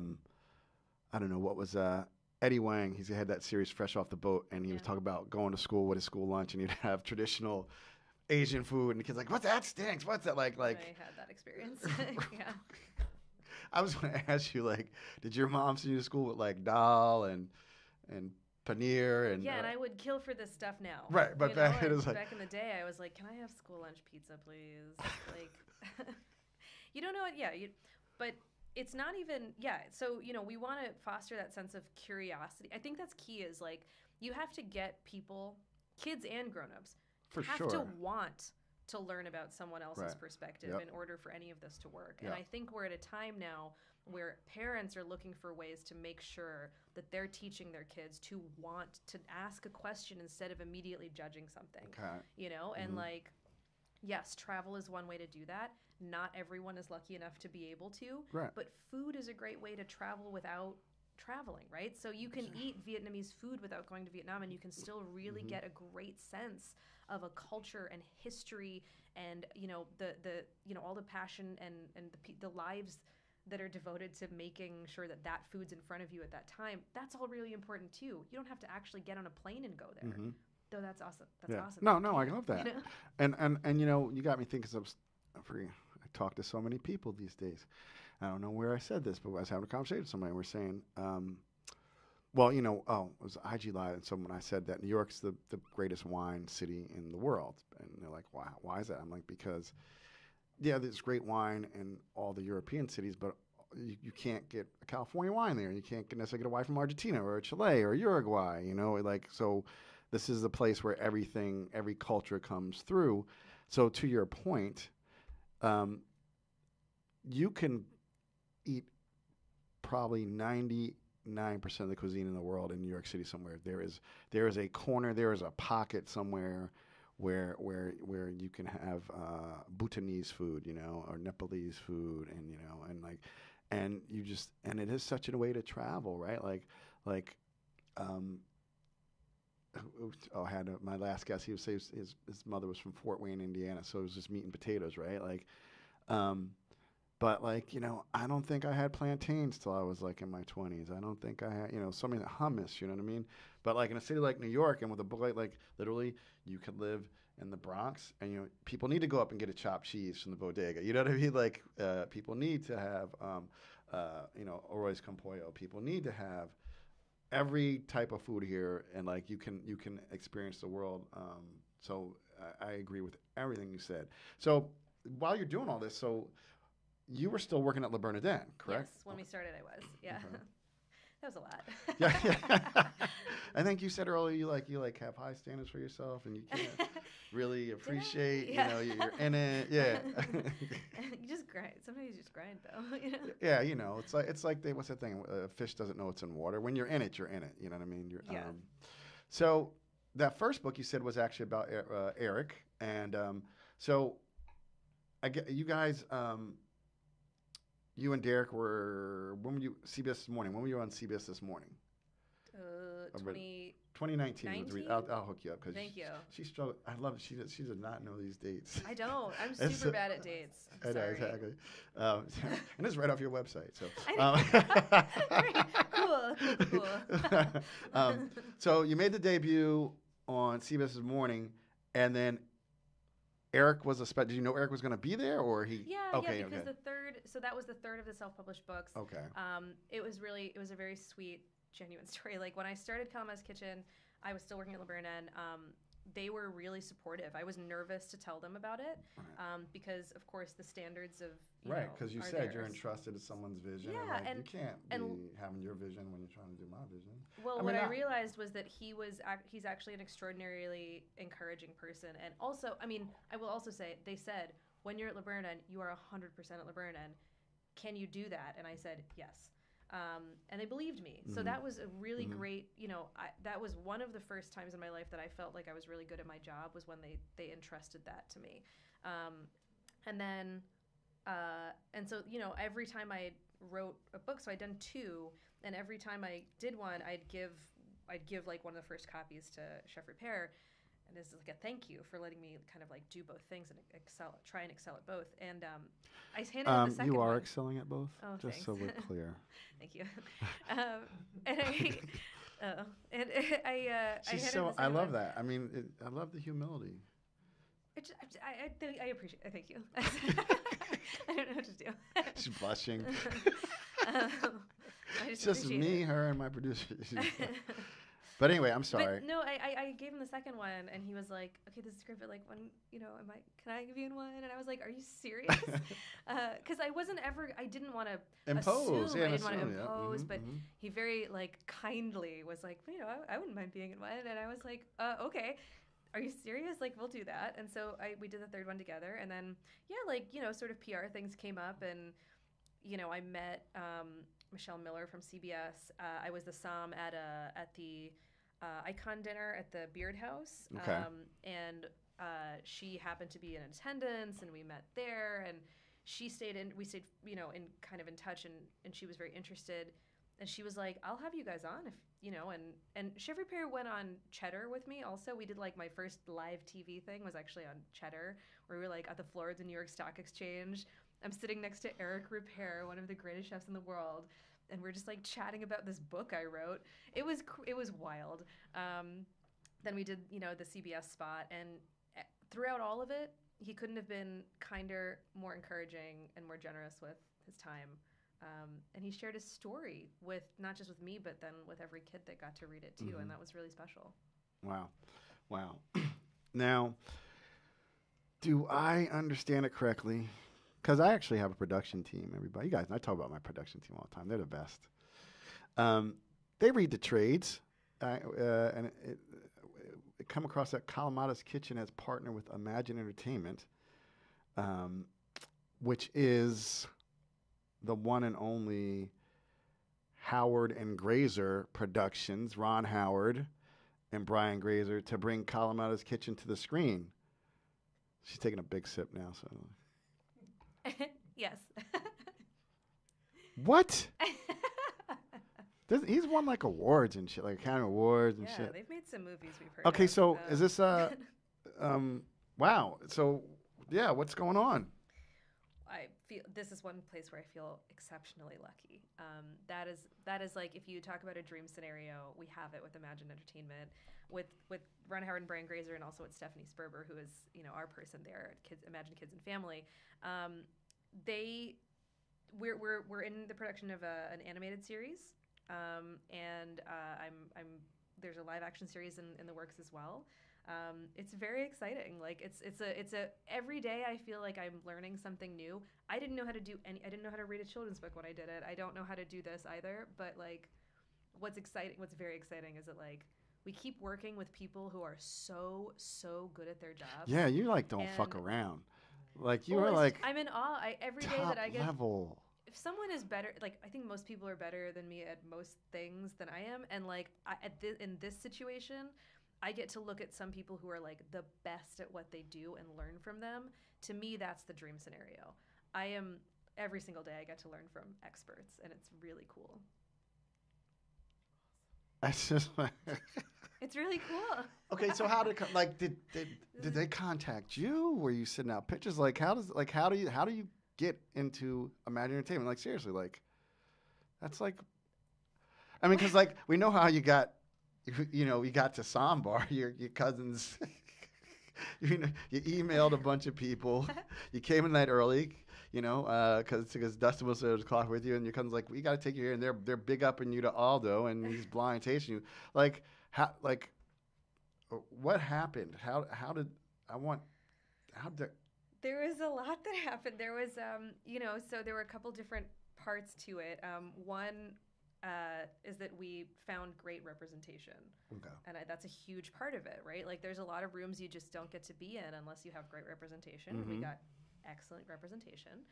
don't know what was Eddie Wang. He had that series Fresh Off the Boat, and he was talking about going to school with his school lunch, and he'd have traditional Asian food, and the kid's like, "What's that? Stinks. What's that like?" I had that experience. Yeah. I was going to ask you, like, did your mom send you to school with like dal and paneer and? Yeah, and I would kill for this stuff now. Right, but back it was like back in the day, I was like, "Can I have school lunch pizza, please?" Like, you don't know it, yeah. But it's not even, so, we want to foster that sense of curiosity. I think that's key, is like, you have to get people, kids and grown-ups, have to want to learn about someone else's perspective in order for any of this to work. And I think we're at a time now where parents are looking for ways to make sure that they're teaching their kids to want to ask a question instead of immediately judging something. And like, yes, travel is one way to do that. Not everyone is lucky enough to be able to, but food is a great way to travel without traveling, right? So you can eat Vietnamese food without going to Vietnam, and you can still really get a great sense of a culture and history, and the all the passion and the lives that are devoted to making sure that food's in front of you at that time. That's all really important too. You don't have to actually get on a plane and go there. Though that's awesome. That's awesome. No, I love that. And you got me thinking of. I talk to so many people these days. I don't know where I said this, but I was having a conversation with somebody. And we're saying, it was IG Live, and someone I said that New York's the greatest wine city in the world, and they're like, "Wow, why is that?" I'm like, because there's great wine in all the European cities, but you can't get a California wine there. You can't necessarily get a wine from Argentina or Chile or Uruguay. So this is the place where every culture comes through. So to your point. You can eat probably 99% of the cuisine in the world in New York City somewhere. There is a corner, there is a pocket somewhere where you can have Bhutanese food, or Nepalese food, and it is such a way to travel, right? had my last guess. He would say his mother was from Fort Wayne, Indiana, so it was just meat and potatoes, right? Like, but like, I don't think I had plantains till I was like in my 20s. I don't think I had, something hummus, you know what I mean? But like in a city like New York, and with a book like literally, you could live in the Bronx, and people need to go up and get a chopped cheese from the bodega. You know what I mean? Like people need to have, arroz con pollo. People need to have every type of food here, and like you can experience the world. So I agree with everything you said. So while you're doing all this, so you were still working at Le Bernardin, correct? Yes, when we started, I was. Yeah, Okay. that was a lot. Yeah. I think you said earlier you have high standards for yourself, and you can't really appreciate. Yeah. You're in it. Yeah. You just grind. Sometimes you just grind, though. Yeah, it's like what's that thing? A fish doesn't know it's in water. When you're in it, you're in it. You know what I mean? Yeah. So that first book you said was actually about Eric, and so I get you guys. You and Derek were, when were you, CBS This Morning? When were you on CBS This Morning? 2019. I'll hook you up. Thank you. She struggled. I love it. She does not know these dates. I don't. I'm super bad at dates. I'm sorry. Exactly. And it's right off your website. So. Cool. So you made the debut on CBS This Morning, and then Eric was did you know Eric was going to be there, or he? Yeah, okay, because so that was the third of the self-published books. Okay. It was a very sweet, genuine story. Like when I started Kalamata's Kitchen, I was still working at Le Bernardin. They were really supportive. I was nervous to tell them about it, because of course the standards of because you said you're entrusted to someone's vision. Yeah, and you can't be having your vision when you're trying to do my vision. Well, I realized was that he's actually an extraordinarily encouraging person, and also, I will also say they said when you're at Le Bernardin, you are 100% at Le Bernardin. Can you do that? And I said yes. And they believed me. So that was a really great, that was one of the first times in my life that I felt like I was really good at my job, was when they entrusted that to me. And then, and so, every time I wrote a book, so I'd done 2, and every time I did one, I'd give like one of the first copies to Chef Repair. And this is like a thank you for letting me kind of like do both things and try and excel at both. And I handed in the second one. You are excelling at both? Oh, just thanks. so we're clear. Thank you. I love that. I mean, I love the humility. I appreciate it. Thank you. I don't know what to do. She's blushing. It's just me, her, and my producer. But anyway, I'm sorry. But no, I gave him the second one, and he was like, "Okay, this is great, but like, when can I give you one?" And I was like, "Are you serious?" Because I didn't want to impose. I didn't want to impose, but he very like kindly was like, I wouldn't mind being in one, and I was like, "Okay, are you serious? Like, we'll do that." And so we did the third one together, and then sort of PR things came up, and I met Michelle Miller from CBS. I was the SOMM at the Icon dinner at the Beard House. Okay. And she happened to be in attendance, and we met there, and we stayed in kind of in touch, and she was very interested, and she was like, "I'll have you guys on if and Chef Repair went on Cheddar with me also. We did like my first live TV thing was actually on Cheddar, where we were like at the floor of the New York Stock Exchange. I'm sitting next to Eric Repair, one of the greatest chefs in the world, and we're just like chatting about this book I wrote. It was wild. Then we did the CBS spot, and throughout all of it, he couldn't have been kinder, more encouraging, and more generous with his time. And he shared his story with not just with me, but then with every kid that got to read it too, and that was really special. Wow. Now, do I understand it correctly? Because I actually have a production team, everybody. You guys, I talk about my production team all the time. They're the best. They read the trades, and it come across that Kalamata's Kitchen as partner with Imagine Entertainment, which is the one and only Howard and Grazer Productions, Ron Howard and Brian Grazer, to bring Kalamata's Kitchen to the screen. She's taking a big sip now, so... Yes. What? He's won like awards and shit, like Academy Awards and Yeah, shit. they've made some movies we've heard Okay, of. so is this wow. So yeah, what's going on? I feel this is one place where I feel exceptionally lucky. That is like if you talk about a dream scenario, we have it with Imagine Entertainment, with Ron Howard and Brian Grazer, and also with Stephanie Sperber, who is our person there at Imagine Kids and Family. We're in the production of an animated series, and I'm there's a live action series in the works as well. It's very exciting. Like it's a every day I feel like I'm learning something new. I didn't know how to read a children's book when I did it. I don't know how to do this either. But like, what's very exciting is that like we keep working with people who are so good at their jobs. Yeah, you like don't fuck around. Like you are like I'm in awe. Every day that I get level. If someone is better, like I think most people are better than me at most things than I am, and like in this situation, I get to look at some people who are like the best at what they do and learn from them. To me, that's the dream scenario. Every single day I get to learn from experts, and it's really cool. That's just it's really cool. Okay, so how did they contact you? Were you sending out pictures? Like how do you get into Imagine Entertainment? Like seriously, like that's like, I mean, because like we know how you got. You got to SOMM Bar, your cousins. You emailed a bunch of people. You came in that early, because Dustin was there to coffee with you, and your cousin's like, we got to take you here, and they're big upping you to Aldo, and he's blind tasting you. Like what happened? How did There was a lot that happened. There was so there were a couple different parts to it. One. Is that we found great representation. Okay. And that's a huge part of it, right? Like there's a lot of rooms you just don't get to be in unless you have great representation. Mm-hmm. We got excellent representation.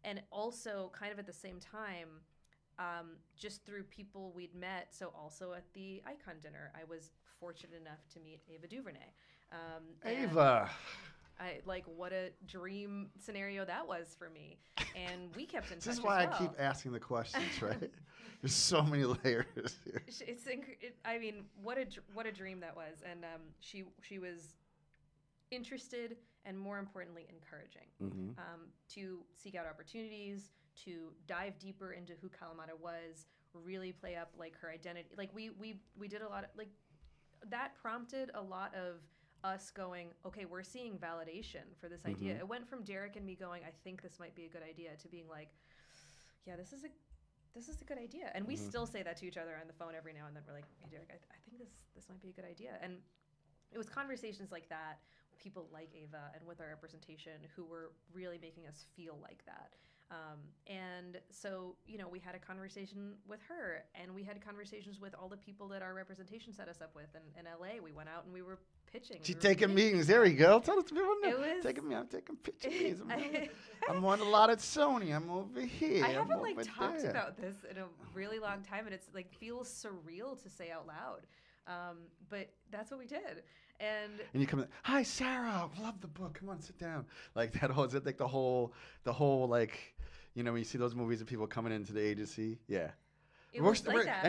And also kind of at the same time, just through people we'd met, so also at the Icon dinner, I was fortunate enough to meet Ava Duvernay. Ava! What a dream scenario that was for me, and we kept in touch. This is why as well. I keep asking the questions, right? There's so many layers here. I mean, what a dream that was, and she was interested and more importantly encouraging, mm-hmm. to seek out opportunities, to dive deeper into who Kalamata was, really play up like her identity. Like we did a lot of like that prompted a lot of us going, okay, we're seeing validation for this idea. Mm-hmm. It went from Derek and me going, I think this might be a good idea, to being like, yeah, this is a good idea. And we mm-hmm. still say that to each other on the phone every now and then. We're like, hey, Derek, I think this might be a good idea. And it was conversations like that with people like Ava and with our representation who were really making us feel like that. And so, we had a conversation with her, and we had conversations with all the people that our representation set us up with in LA. We went out and we were pitching. She's taking meetings. There we go. Tell us people know. I'm taking pictures. I'm on a lot at Sony. I'm over here. I haven't talked there. about this in a really long time, and it's feels surreal to say out loud. But that's what we did. And you come in, hi Sarah, love the book. Come on, sit down. Like that whole, is it like the whole like, when you see those movies of people coming into the agency, yeah. That.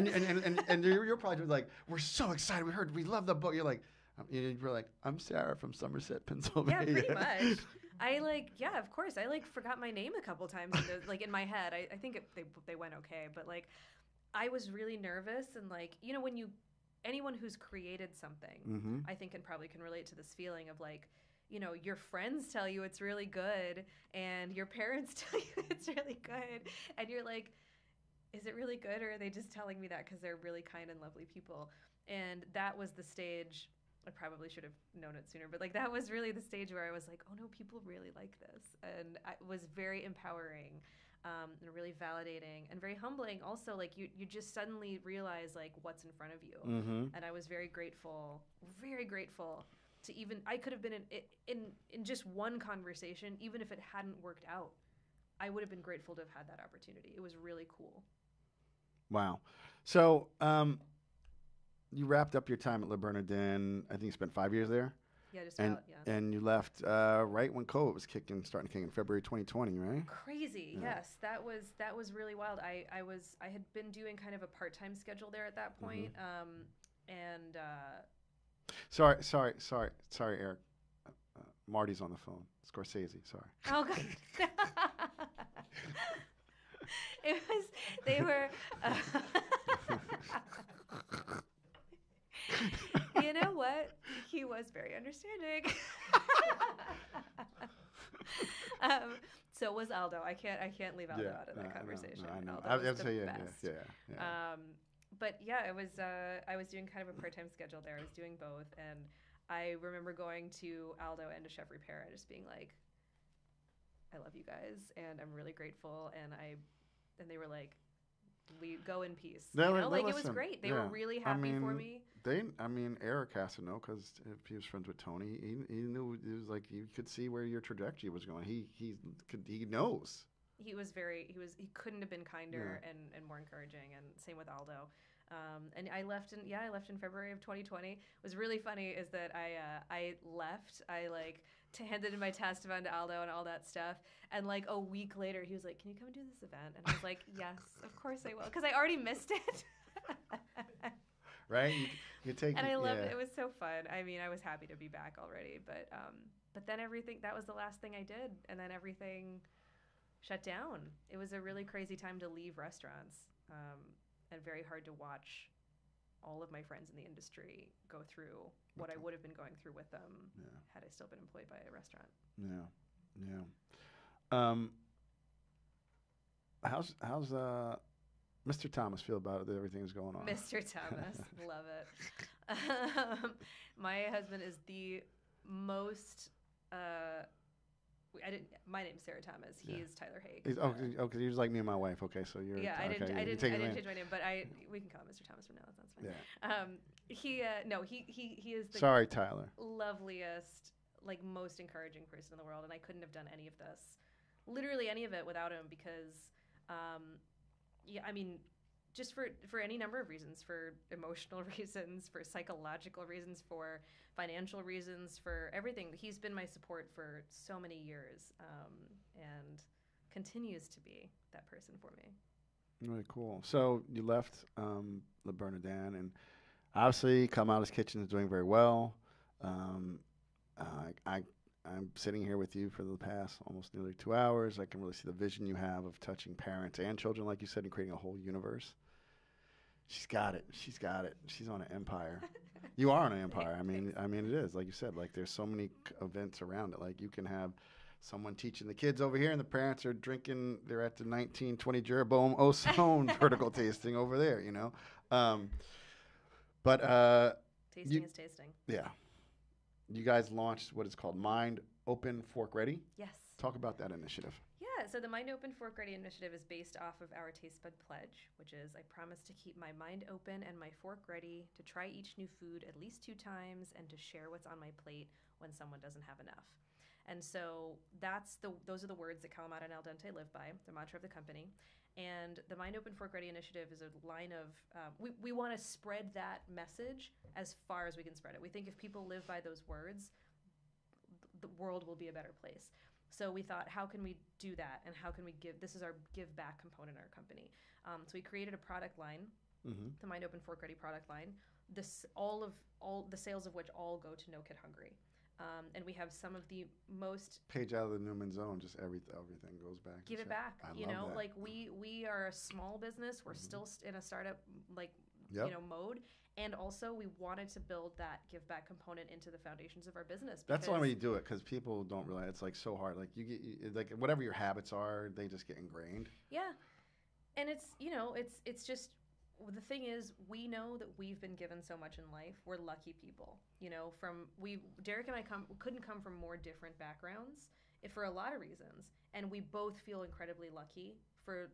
And you're probably like, we're so excited. We love the book. You're like, I'm Sarah from Somerset, Pennsylvania. Yeah, pretty much. Of course. I forgot my name a couple times in my head. I think they went okay, but I was really nervous, and when anyone who's created something, mm-hmm. I think can relate to this feeling of your friends tell you it's really good, and your parents tell you it's really good, and you're like, is it really good, or are they just telling me that because they're really kind and lovely people? And that was the stage. I probably should have known it sooner, but that was really the stage where I was like, oh no, people really like this. And it was very empowering, and really validating and very humbling. Also, you just suddenly realize what's in front of you. Mm-hmm. And I was very grateful to I could have been in just one conversation, even if it hadn't worked out, I would have been grateful to have had that opportunity. It was really cool. Wow. So, you wrapped up your time at Le Bernardin. I think you spent 5 years there. Yeah, just And about, yeah. and you left right when COVID was starting to kick in February 2020, right? Crazy. Yeah. Yes, that was really wild. I had been doing kind of a part-time schedule there at that point. And Sorry, Eric. Marty's on the phone. Scorsese, sorry. oh god. It was they were you know what? He was very understanding. So was Aldo. I can't leave Aldo out of that conversation. I know. Aldo was I'd the say best. yeah. But yeah, it was. I was doing kind of a part-time schedule there. I was doing both, and I remember going to Aldo and to Chef Repair and just being like, "I love you guys, and I'm really grateful." And they were like, "We go in peace." Like it was great. They were really happy for me. Eric has to know because if he was friends with Tony, he knew it was like you could see where your trajectory was going. He knows. He couldn't have been kinder and more encouraging, and same with Aldo. And I left in February of 2020. It was really funny is that I left. I handed in my test to Aldo and all that stuff. And like a week later, he was like, "Can you come do this event?" And I was like, "Yes, of course I will," because I already missed it. Right? You take and I loved it. It was so fun. I mean, I was happy to be back already, but then that was the last thing I did, and then everything shut down. It was a really crazy time to leave restaurants, and very hard to watch all of my friends in the industry go through what I would have been going through with them had I still been employed by a restaurant. Yeah. How's Mr. Thomas feel about it, that everything is going on? Mr. Thomas, love it. My husband is the most. My name's Sarah Thomas. He's Tyler Haig. Okay, you're just like me and my wife. Okay, so you're. Yeah, I didn't change my name, but we can call him Mr. Thomas from now. That's fine. Yeah. He is the Sorry, Tyler. loveliest, most encouraging person in the world, and I couldn't have done any of this, literally any of it, without him because, just for any number of reasons, for emotional reasons, for psychological reasons, for financial reasons, for everything. He's been my support for so many years, and continues to be that person for me. Really cool. So you left the Bernardin, and obviously Kalamata's Kitchen is doing very well. I'm sitting here with you for the past almost nearly 2 hours. I can really see the vision you have of touching parents and children, like you said, and creating a whole universe. She's got it. She's on an empire. You are on an empire. I mean, it is, like you said, there's so many events around it. Like you can have someone teaching the kids over here, and the parents are drinking. They're at the 1920 Jeroboam Osone vertical tasting over there, Tasting is tasting. Yeah. You guys launched what is called Mind Open Fork Ready. Yes. Talk about that initiative. Yeah, so the Mind Open Fork Ready initiative is based off of our Taste Bud Pledge, which is I promise to keep my mind open and my fork ready to try each new food at least 2 times and to share what's on my plate when someone doesn't have enough. And so those are the words that Kalamata and Al Dente live by, the mantra of the company. And the Mind Open Fork Ready initiative is a line of, we want to spread that message as far as we can spread it. We think if people live by those words, the world will be a better place. So we thought, how can we do that? And how can we this is our give back component in our company. So we created a product line, the Mind Open Fork Ready product line, all the sales of which all go to No Kid Hungry. And we have some of the most page out of the Newman Zone, just everything goes back. Give it back. I love that. We are a small business. We're still in a startup mode. And also, we wanted to build that give back component into the foundations of our business. That's the only way you do it, because people don't realize it's so hard. You get whatever your habits are, they just get ingrained. Yeah, and it's just the thing is, we know that we've been given so much in life. We're lucky people, Derek and I couldn't come from more different backgrounds for a lot of reasons, and we both feel incredibly lucky for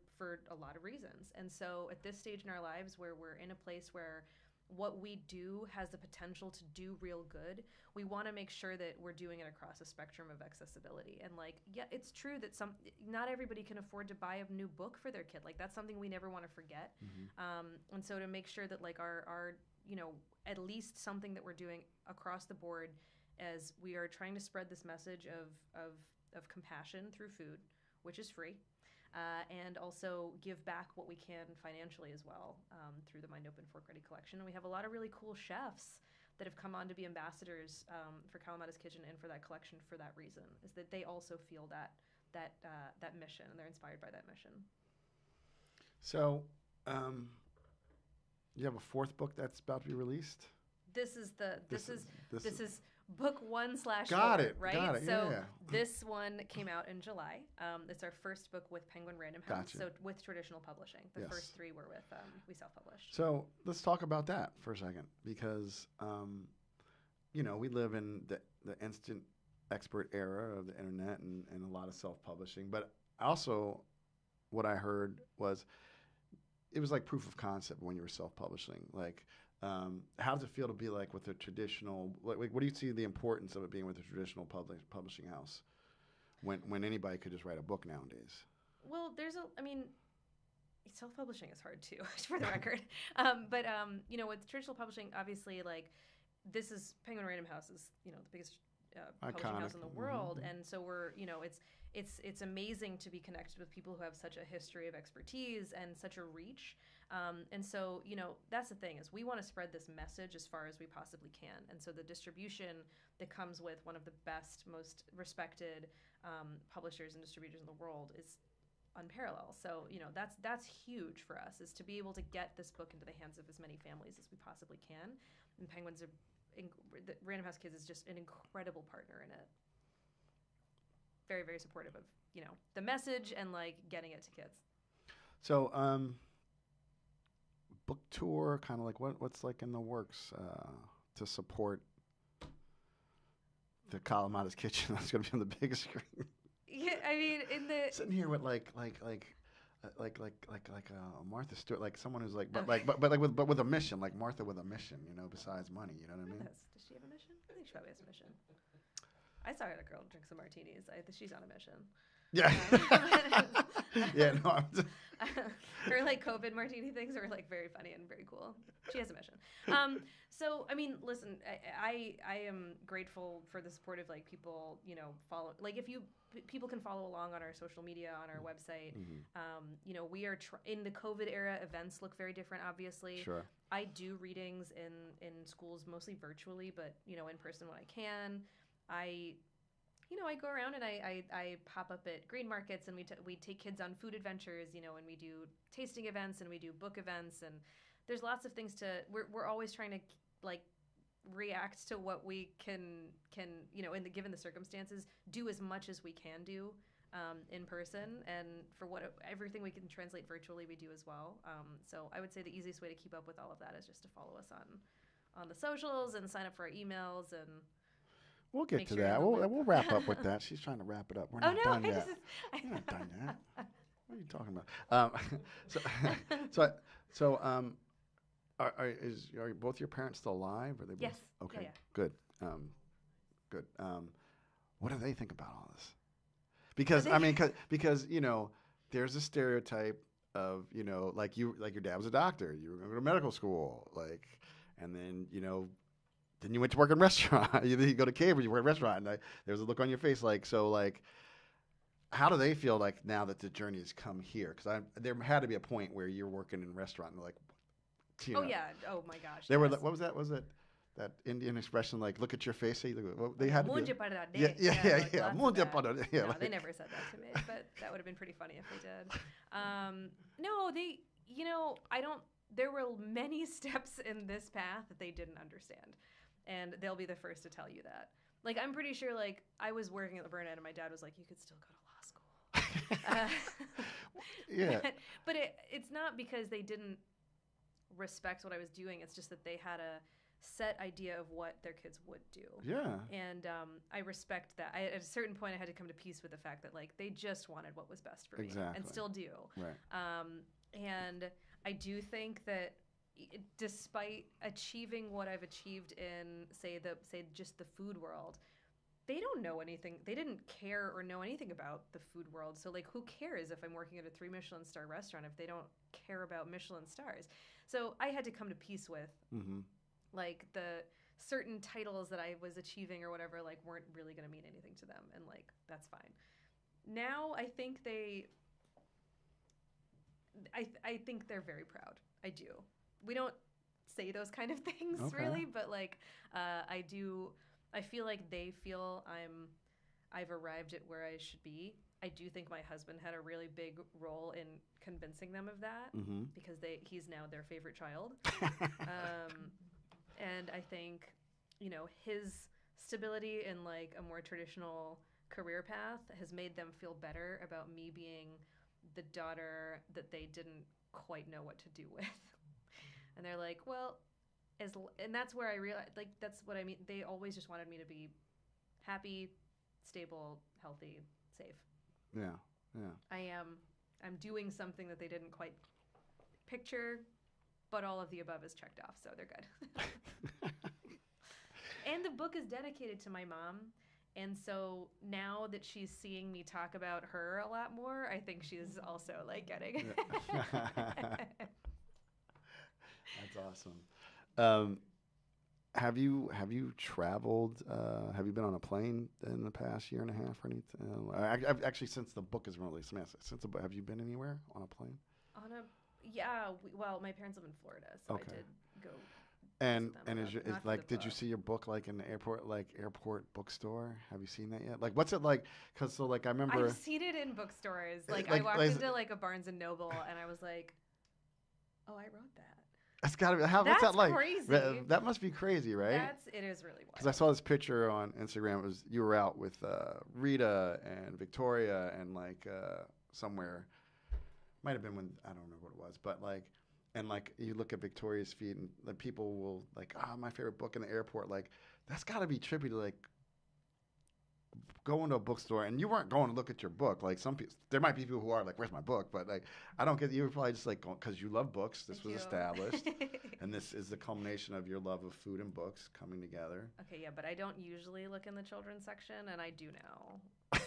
a lot of reasons. And so, at this stage in our lives, where we're in a place where what we do has the potential to do real good, we want to make sure that we're doing it across a spectrum of accessibility. And it's true that not everybody can afford to buy a new book for their kid. That's something we never want to forget. And so to make sure that our at least something that we're doing across the board as we are trying to spread this message of compassion through food, which is free, and also give back what we can financially as well through the Mind Open Fork Ready collection. And we have a lot of really cool chefs that have come on to be ambassadors for Kalamata's Kitchen and for that collection for that reason, is that they also feel that mission, and they're inspired by that mission. So, you have a fourth book that's about to be released? This is book 1/4, got it, right? Got it. So yeah. this one came out in July. It's our first book with Penguin Random House, Gotcha. so with traditional publishing. The Yes. first 3 were with we self-published. So let's talk about that for a second, because we live in the instant expert era of the internet and a lot of self-publishing. But also, what I heard was it was like proof of concept when you were self-publishing. Like, how does it feel to be like with a traditional? What do you see the importance of it being with a traditional publishing house when anybody could just write a book nowadays? Well, self-publishing is hard too, for the record. But with traditional publishing, obviously, like, this is Penguin Random House is the biggest publishing house in the world, and so we're it's amazing to be connected with people who have such a history of expertise and such a reach. And so, that's the thing, is we want to spread this message as far as we possibly can. And so the distribution that comes with one of the best, most respected publishers and distributors in the world is unparalleled. So, that's huge for us, is to be able to get this book into the hands of as many families as we possibly can. And Penguins the Random House Kids is just an incredible partner in it. Very, very supportive of, the message and, like, getting it to kids. So, book tour, kind of like what's like in the works to support the Kalamata's Kitchen? That's going to be on the biggest screen. Yeah, I mean, sitting here with like Martha Stewart, like someone who's like, but with a mission, like Martha with a mission, besides money. You know what I mean? Does she have a mission? I think she probably has a mission. I saw a girl drink some martinis. She's on a mission. Yeah. Yeah. No. Her like COVID martini things are like very funny and very cool. She has a mission. So I mean, listen, I am grateful for the support of like people, follow. Like if people can follow along on our social media, on our website. Mm-hmm. We are in the COVID era. Events look very different, obviously. Sure. I do readings in schools mostly virtually, but in person when I can. I go around and I pop up at green markets, and we take kids on food adventures, and we do tasting events and we do book events, and there's lots of things we're always trying to like react to what we can given the circumstances, do as much as we can do in person, and for everything we can translate virtually, we do as well. So I would say the easiest way to keep up with all of that is just to follow us on the socials and sign up for our emails, and we'll get to that. We'll wrap up with that. She's trying to wrap it up. We're not done yet. We're not done yet. What are you talking about? Are both your parents still alive? Are they both? Yes. Okay. Yeah. Good. Good. What do they think about all this? Because because there's a stereotype of like your dad was a doctor, you were going to go to medical school, like, and then then you went to work in a restaurant. You go to Cambridge, you work in a restaurant, and there was a look on your face like, so like, how do they feel like now that the journey has come here? Because there had to be a point where you're working in a restaurant and they're like, oh yeah, oh my gosh. They were like, what was that? Was it that Indian expression like, look at your face? They had to be. Yeah. No, they never said that to me, but that would have been pretty funny if they did. No, they, there were many steps in this path that they didn't understand. And they'll be the first to tell you that. Like, I'm pretty sure, like, I was working at the Bernardin, and my dad was like, you could still go to law school. Yeah. But it's not because they didn't respect what I was doing. It's just that they had a set idea of what their kids would do. Yeah. And I respect that. At a certain point, I had to come to peace with the fact that, like, they just wanted what was best for me. And still do. Right. And I do think that despite achieving what I've achieved in, say just the food world, they don't know anything. They didn't care or know anything about the food world. So, like, who cares if I'm working at a 3 Michelin star restaurant if they don't care about Michelin stars? So I had to come to peace with, like, the certain titles that I was achieving or whatever, like, weren't really going to mean anything to them. And, like, that's fine. Now I think I think they're very proud. I do. We don't say those kind of things really, but like I feel like they feel I've arrived at where I should be. I do think my husband had a really big role in convincing them of that because he's now their favorite child. And I think, you know, his stability in like a more traditional career path has made them feel better about me being the daughter that they didn't quite know what to do with. And they're like, well, and that's where I realized, like, that's what I mean. They always just wanted me to be happy, stable, healthy, safe. Yeah, yeah. I'm doing something that they didn't quite picture, but all of the above is checked off, so they're good. And the book is dedicated to my mom. And so now that she's seeing me talk about her a lot more, I think she's also like getting it. That's awesome. Have you traveled? Have you been on a plane in the past year and a half or anything? I've actually, since the book is released, have you been anywhere on a plane? Well, my parents live in Florida, so I did go. And is like, did you see your book like in the airport, like airport bookstore? Have you seen that yet? Like, what's it like? Because I remember I've seen it in bookstores. Like I walked into like a Barnes and Noble, and I was like, "Oh, I wrote that." That's gotta be what's that like? Crazy. That must be crazy, right? It is really wild. Because I saw this picture on Instagram. It was you were out with Rita and Victoria and like somewhere. Might have been when I don't know what it was, but like. And, like, you look at Victoria's feet, and the people will, like, my favorite book in the airport. Like, that's got to be trippy to, like, go into a bookstore. And you weren't going to look at your book. Like, some people, there might be people who are like, where's my book? But, like, I don't get, you were probably just, like, because you love books. This was established. And this is the culmination of your love of food and books coming together. Okay, yeah, but I don't usually look in the children's section, and I do now.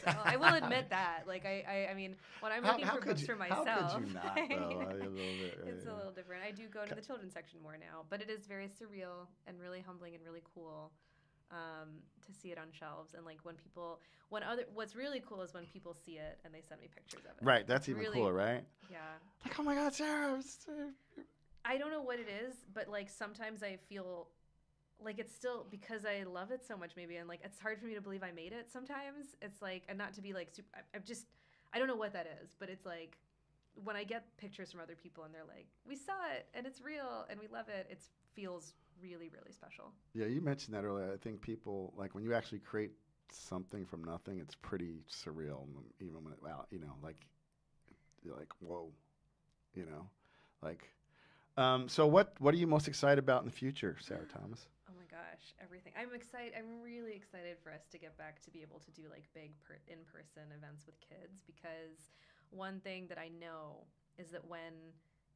So I will admit that. Like, I mean, when I'm looking for books for myself. How could you not, though? It's a little different. I do go to the children's section more now, but it is very surreal and really humbling and really cool to see it on shelves. And, like, what's really cool is when people see it and they send me pictures of it. Right, that's even cooler, right? Yeah. Like, oh my God, Sarah. I don't know what it is, but, like, sometimes I feel like it's still, because I love it so much maybe, and like it's hard for me to believe I made it sometimes. It's like, and not to be like super, I don't know what that is, but it's like when I get pictures from other people and they're like, we saw it and it's real and we love it, it feels really, really special. Yeah, you mentioned that earlier. I think people, like, when you actually create something from nothing, it's pretty surreal, even when like, you're like, whoa, like, so what are you most excited about in the future, Sarah Thomas? Oh my gosh, everything. I'm really excited for us to get back to be able to do like big in-person events with kids, because one thing that I know is that when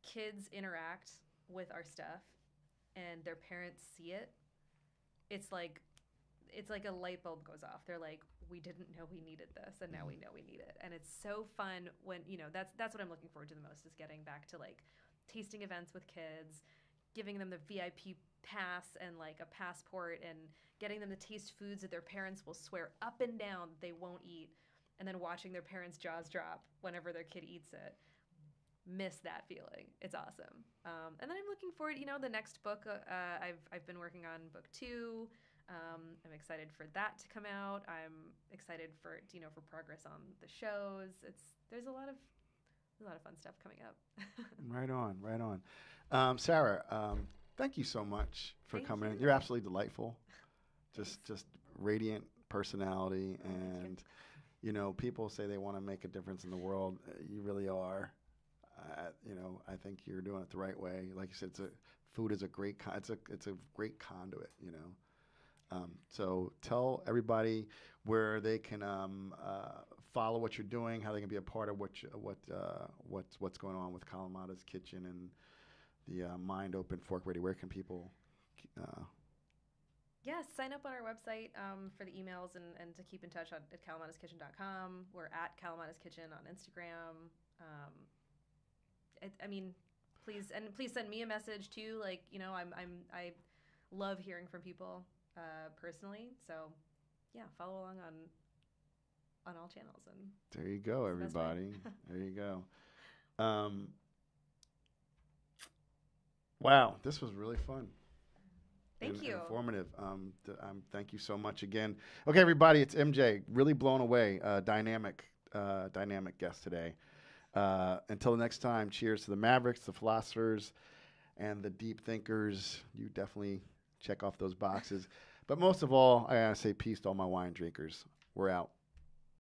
kids interact with our stuff and their parents see it, it's like a light bulb goes off. They're like, we didn't know we needed this, and now we know we need it. And it's so fun when, that's what I'm looking forward to the most, is getting back to like tasting events with kids, giving them the VIP pass and like a passport, and getting them to taste foods that their parents will swear up and down they won't eat, and then watching their parents' jaws drop whenever their kid eats it. Miss that feeling. It's awesome. And then I'm looking forward, the next book. I've been working on book 2. I'm excited for that to come out. I'm excited for for progress on the shows. There's a lot of fun stuff coming up. Right on. Sarah, thank you so much for coming in. You're absolutely delightful. Just radiant personality, and people say they want to make a difference in the world. You really are. I think you're doing it the right way. Like you said, food is a great it's a great conduit. So tell everybody where they can follow what you're doing, how they can be a part of what's going on with Kalamata's Kitchen and the Mind Open Fork Radio. Where can people? Yes, sign up on our website for the emails and to keep in touch at kalamataskitchen.com. We're at Kalamata's Kitchen on Instagram. Please send me a message too. Like, I love hearing from people personally. So, yeah, follow along on all channels. And there you go, it's the best way. everybody. There you go. Wow, this was really fun. Thank you. Informative. Thank you so much again. Okay, everybody, it's MJ. Really blown away. Dynamic guest today. Until next time, cheers to the Mavericks, the philosophers, and the deep thinkers. You definitely check off those boxes. But most of all, I gotta say peace to all my wine drinkers. We're out.